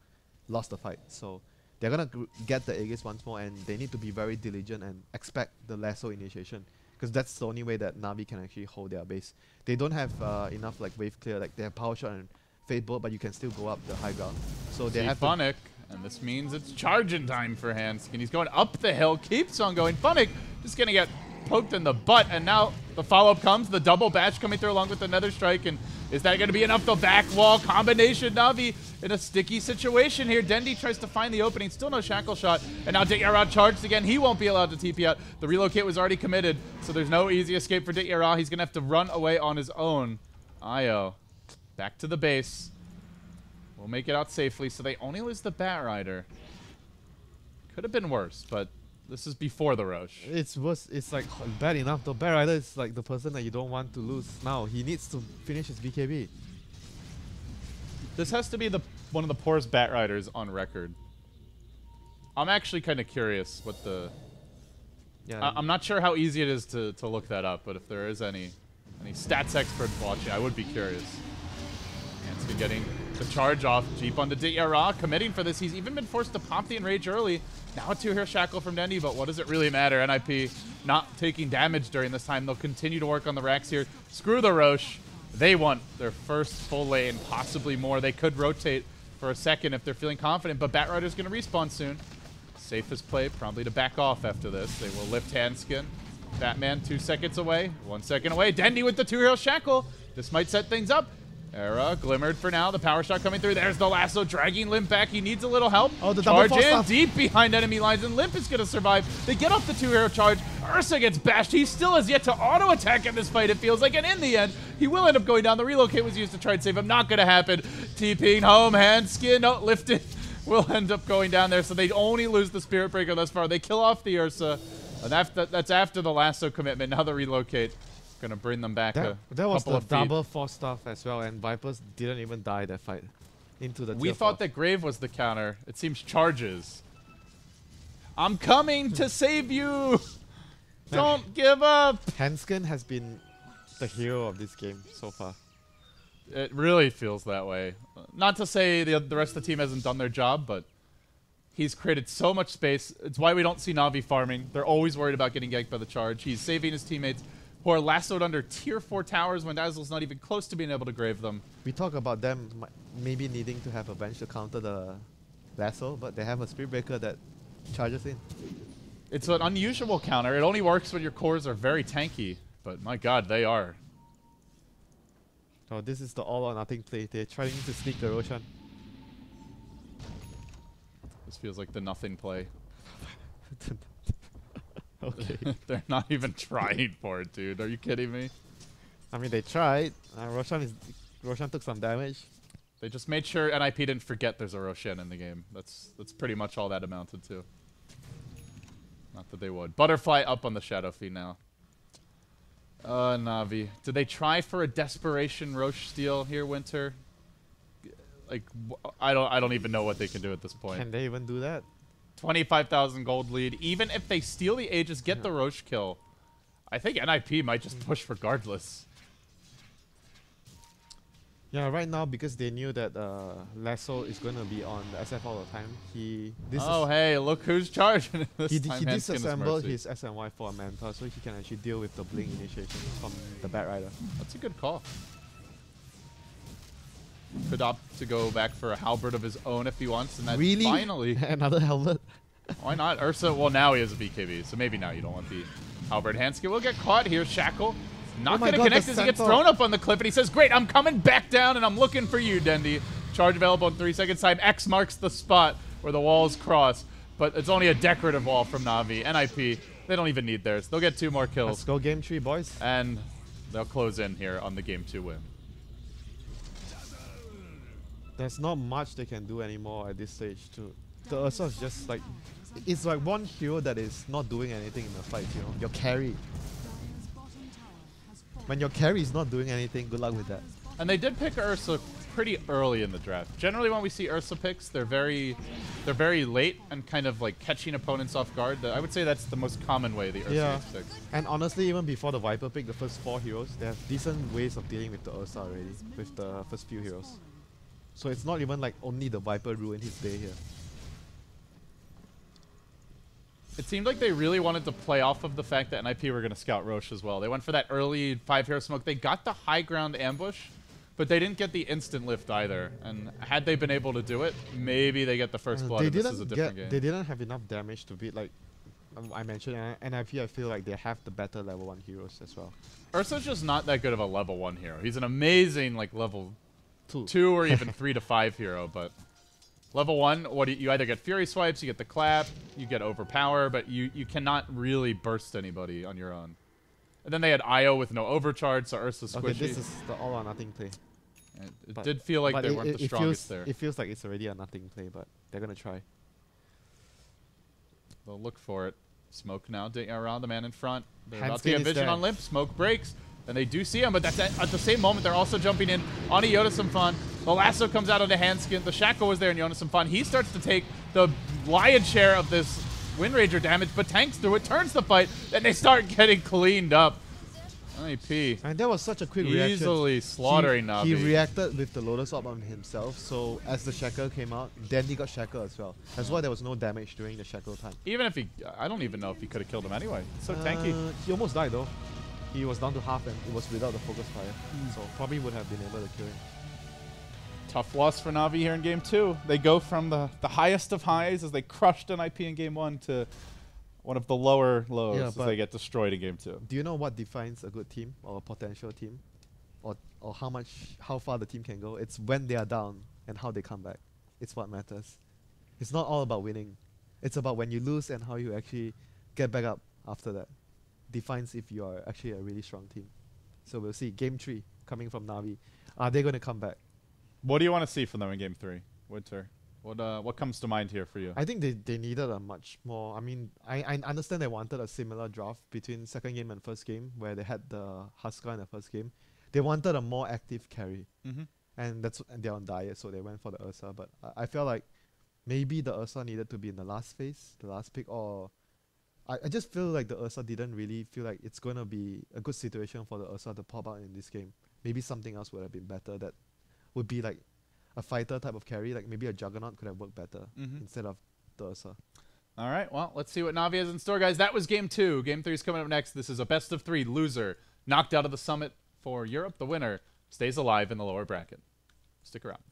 Speaker 2: lost the fight. So they're going to get the Aegis once more, and they need to be very diligent and expect the lasso initiation, because that's the only way that Na'Vi can actually hold their base. They don't have enough like wave clear. Like they have power shot and fade bolt, but you can still go up the high ground. So they have
Speaker 1: Funnick, and this means it's charging time for Hanskin. He's going up the hill, keeps on going. Funnick just going to get poked in the butt, and now the follow-up comes. The double bash coming through along with the nether strike, and is that going to be enough? The back wall combination. Na'Vi in a sticky situation here. Dendi tries to find the opening, still no shackle shot, and now DitYara charged again. He won't be allowed to TP out. The relocate was already committed, so there's no easy escape for DitYara. He's going to have to run away on his own. Io back to the base. We'll make it out safely, so they only lose the Batrider. Could have been worse, but this is before the Roche.
Speaker 2: It's worse. It's like bad enough. The Batrider is like the person that you don't want to lose now. He needs to finish his BKB.
Speaker 1: This has to be one of the poorest Batriders on record. I'm actually kind of curious what the...
Speaker 2: Yeah.
Speaker 1: I'm not sure how easy it is to look that up, but if there is any stats experts watching, I would be curious. Hanskin getting the charge off. Jeep onto DitYara, committing for this. He's even been forced to pop the Enrage early. Now a 2-hero shackle from Dendi, but what does it really matter? NiP not taking damage during this time. They'll continue to work on the racks here. Screw the Roche. They want their first full lane, possibly more. They could rotate for a second if they're feeling confident, but Batrider's going to respawn soon. Safest play, probably to back off after this. They will lift Hanskin. Batman 2 seconds away, 1 second away. Dendi with the 2-hero shackle. This might set things up. Era glimmered for now. The power shot coming through. There's the lasso dragging Limp back. He needs a little help.
Speaker 2: Oh, the
Speaker 1: charge
Speaker 2: double
Speaker 1: in
Speaker 2: stuff.
Speaker 1: deep behind enemy lines, and Limp is going to survive. They get off the 2-hero charge. Ursa gets bashed. He still has yet to auto attack in this fight, it feels like. And in the end, he will end up going down. The relocate was used to try and save him. Not going to happen. TPing home. Hanskin. No, lifted. Will end up going down there. So they only lose the Spirit Breaker thus far. They kill off the Ursa. And that's after the lasso commitment. Now the relocate. Gonna bring them back a
Speaker 2: was
Speaker 1: couple
Speaker 2: the
Speaker 1: of feet.
Speaker 2: double force stuff as well, and Vipers didn't even die that fight. Into the
Speaker 1: We
Speaker 2: tier
Speaker 1: thought
Speaker 2: 4.
Speaker 1: that Grave was the counter. It seems charges. I'm coming to save you. Don't give up.
Speaker 2: Hanskin has been the hero of this game so far.
Speaker 1: It really feels that way. Not to say the rest of the team hasn't done their job, but he's created so much space. It's why we don't see Na'Vi farming. They're always worried about getting ganked by the charge. He's saving his teammates who are lassoed under tier 4 towers when Dazzle's not even close to being able to grave them.
Speaker 2: We talk about them maybe needing to have a bench to counter the lasso, but they have a Spirit Breaker that charges in.
Speaker 1: It's an unusual counter. It only works when your cores are very tanky, but my god, they are.
Speaker 2: Oh, this is the all or nothing play. They're trying to sneak the Roshan.
Speaker 1: This feels like the nothing play.
Speaker 2: Okay.
Speaker 1: They're not even trying for it, dude. Are you kidding me?
Speaker 2: I mean, they tried. Roshan took some damage.
Speaker 1: They just made sure NiP didn't forget there's a Roshan in the game. That's pretty much all that amounted to. Not that they would. Butterfly up on the Shadow Feed now. Na'Vi. Did they try for a desperation Roche steal here, WinteR? Like, I don't even know what they can do at this point.
Speaker 2: Can they even do that?
Speaker 1: 25,000 gold lead. Even if they steal the Aegis, get the Roche kill, I think NiP might just push regardless.
Speaker 2: Yeah, right now, because they knew that Lasso is going to be on the SF all the time,
Speaker 1: hey, look who's charging this
Speaker 2: he
Speaker 1: time.
Speaker 2: disassembled his SNY for a Mentor, so he can actually deal with the Blink initiation from the Bat Rider.
Speaker 1: That's a good call. Could opt to go back for a halberd of his own if he wants, and that's
Speaker 2: Really?
Speaker 1: finally.
Speaker 2: Another helmet?
Speaker 1: Why not? Ursa, well, now he has a BKB, so maybe now you don't want the halberd. Handskin will get caught here. Shackle. Not going to connect as he gets thrown up on the cliff, and he says, great, I'm coming back down, and I'm looking for you, Dendi. Charge available in 3 seconds time. X marks the spot where the walls cross, but it's only a decorative wall from Na'Vi. NiP, they don't even need theirs. They'll get 2 more kills.
Speaker 2: Let's go game 3, boys.
Speaker 1: And they'll close in here on the game 2 win.
Speaker 2: There's not much they can do anymore at this stage, too. The Ursa is just like... It's like one hero that is not doing anything in the fight, you know? Your carry. When your carry is not doing anything, good luck with that.
Speaker 1: And they did pick Ursa pretty early in the draft. Generally, when we see Ursa picks, they're very late and kind of like catching opponents off guard. I would say that's the most common way the Ursa gets picked.
Speaker 2: And honestly, even before the Viper pick, the first 4 heroes, they have decent ways of dealing with the Ursa already, with the first few heroes. So it's not even like only the Viper ruined his day here.
Speaker 1: It seemed like they really wanted to play off of the fact that NiP were going to scout Roche as well. They went for that early 5-hero smoke. They got the high ground ambush, but they didn't get the instant lift either. And had they been able to do it, maybe they get the first blood and this is a different game.
Speaker 2: They didn't have enough damage to beat, like I mentioned, NiP. I feel like they have the better level 1 heroes as well.
Speaker 1: Ursa's just not that good of a level 1 hero. He's an amazing like level
Speaker 2: 2
Speaker 1: or even 3 to 5 hero, but level 1, you either get Fury Swipes, you get the Clap, you get Overpower, but you cannot really burst anybody on your own. And then they had IO with no overcharge, so Ursa's squishy.
Speaker 2: Okay, this is the all or nothing play.
Speaker 1: It did feel like they weren't the strongest there.
Speaker 2: It feels like it's already a nothing play, but they're gonna try.
Speaker 1: They'll look for it. Smoke now around the man in front. They're about
Speaker 2: Handskin
Speaker 1: to get
Speaker 2: is
Speaker 1: vision
Speaker 2: there.
Speaker 1: on Limp. Smoke breaks. And they do see him, but that's at the same moment they're also jumping in on a Yoda-Symphon. The lasso comes out on the Handskin. The Shackle was there in Yoda-Symphon. He starts to take the lion's share of this Wind Ranger damage, but tanks through it, turns the fight, and they start getting cleaned up. NiP.
Speaker 2: And that was such a quick reaction.
Speaker 1: Easily slaughtering Na'Vi.
Speaker 2: He reacted with the Lotus Orb on himself, so as the Shackle came out, then he got Shackle as well. That's why there was no damage during the Shackle time.
Speaker 1: Even if he, I don't even know if he could have killed him anyway. So tanky.
Speaker 2: He almost died though. He was down to half and it was without the focus fire. So probably would have been able to kill him.
Speaker 1: Tough loss for Na'Vi here in game 2. They go from the highest of highs as they crushed NiP in game 1 to one of the lower lows as they get destroyed in game 2.
Speaker 2: Do you know what defines a good team or a potential team? Or how far the team can go? It's when they are down and how they come back. It's what matters. It's not all about winning. It's about when you lose and how you actually get back up after that. Defines if you are actually a really strong team. So we'll see. Game 3 coming from Na'Vi. Are they going to come back?
Speaker 1: What do you want to see from them in game 3, WinteR? What comes to mind here for you?
Speaker 2: I think they needed a much more... I mean, I understand they wanted a similar draft between second game and first game where they had the Huskar in the first game. They wanted a more active carry. And they're on diet, so they went for the Ursa. But I felt like maybe the Ursa needed to be in the last phase, the last pick, or... I just feel like the Ursa didn't really feel like it's going to be a good situation for the Ursa to pop out in this game. Maybe something else would have been better that would be like a fighter type of carry, like maybe a Juggernaut could have worked better instead of the Ursa.
Speaker 1: All right, well, let's see what Na'Vi has in store, guys. That was game 2. Game 3 is coming up next. This is a best of 3 loser. Knocked out of the summit for Europe. The winner stays alive in the lower bracket. Stick around.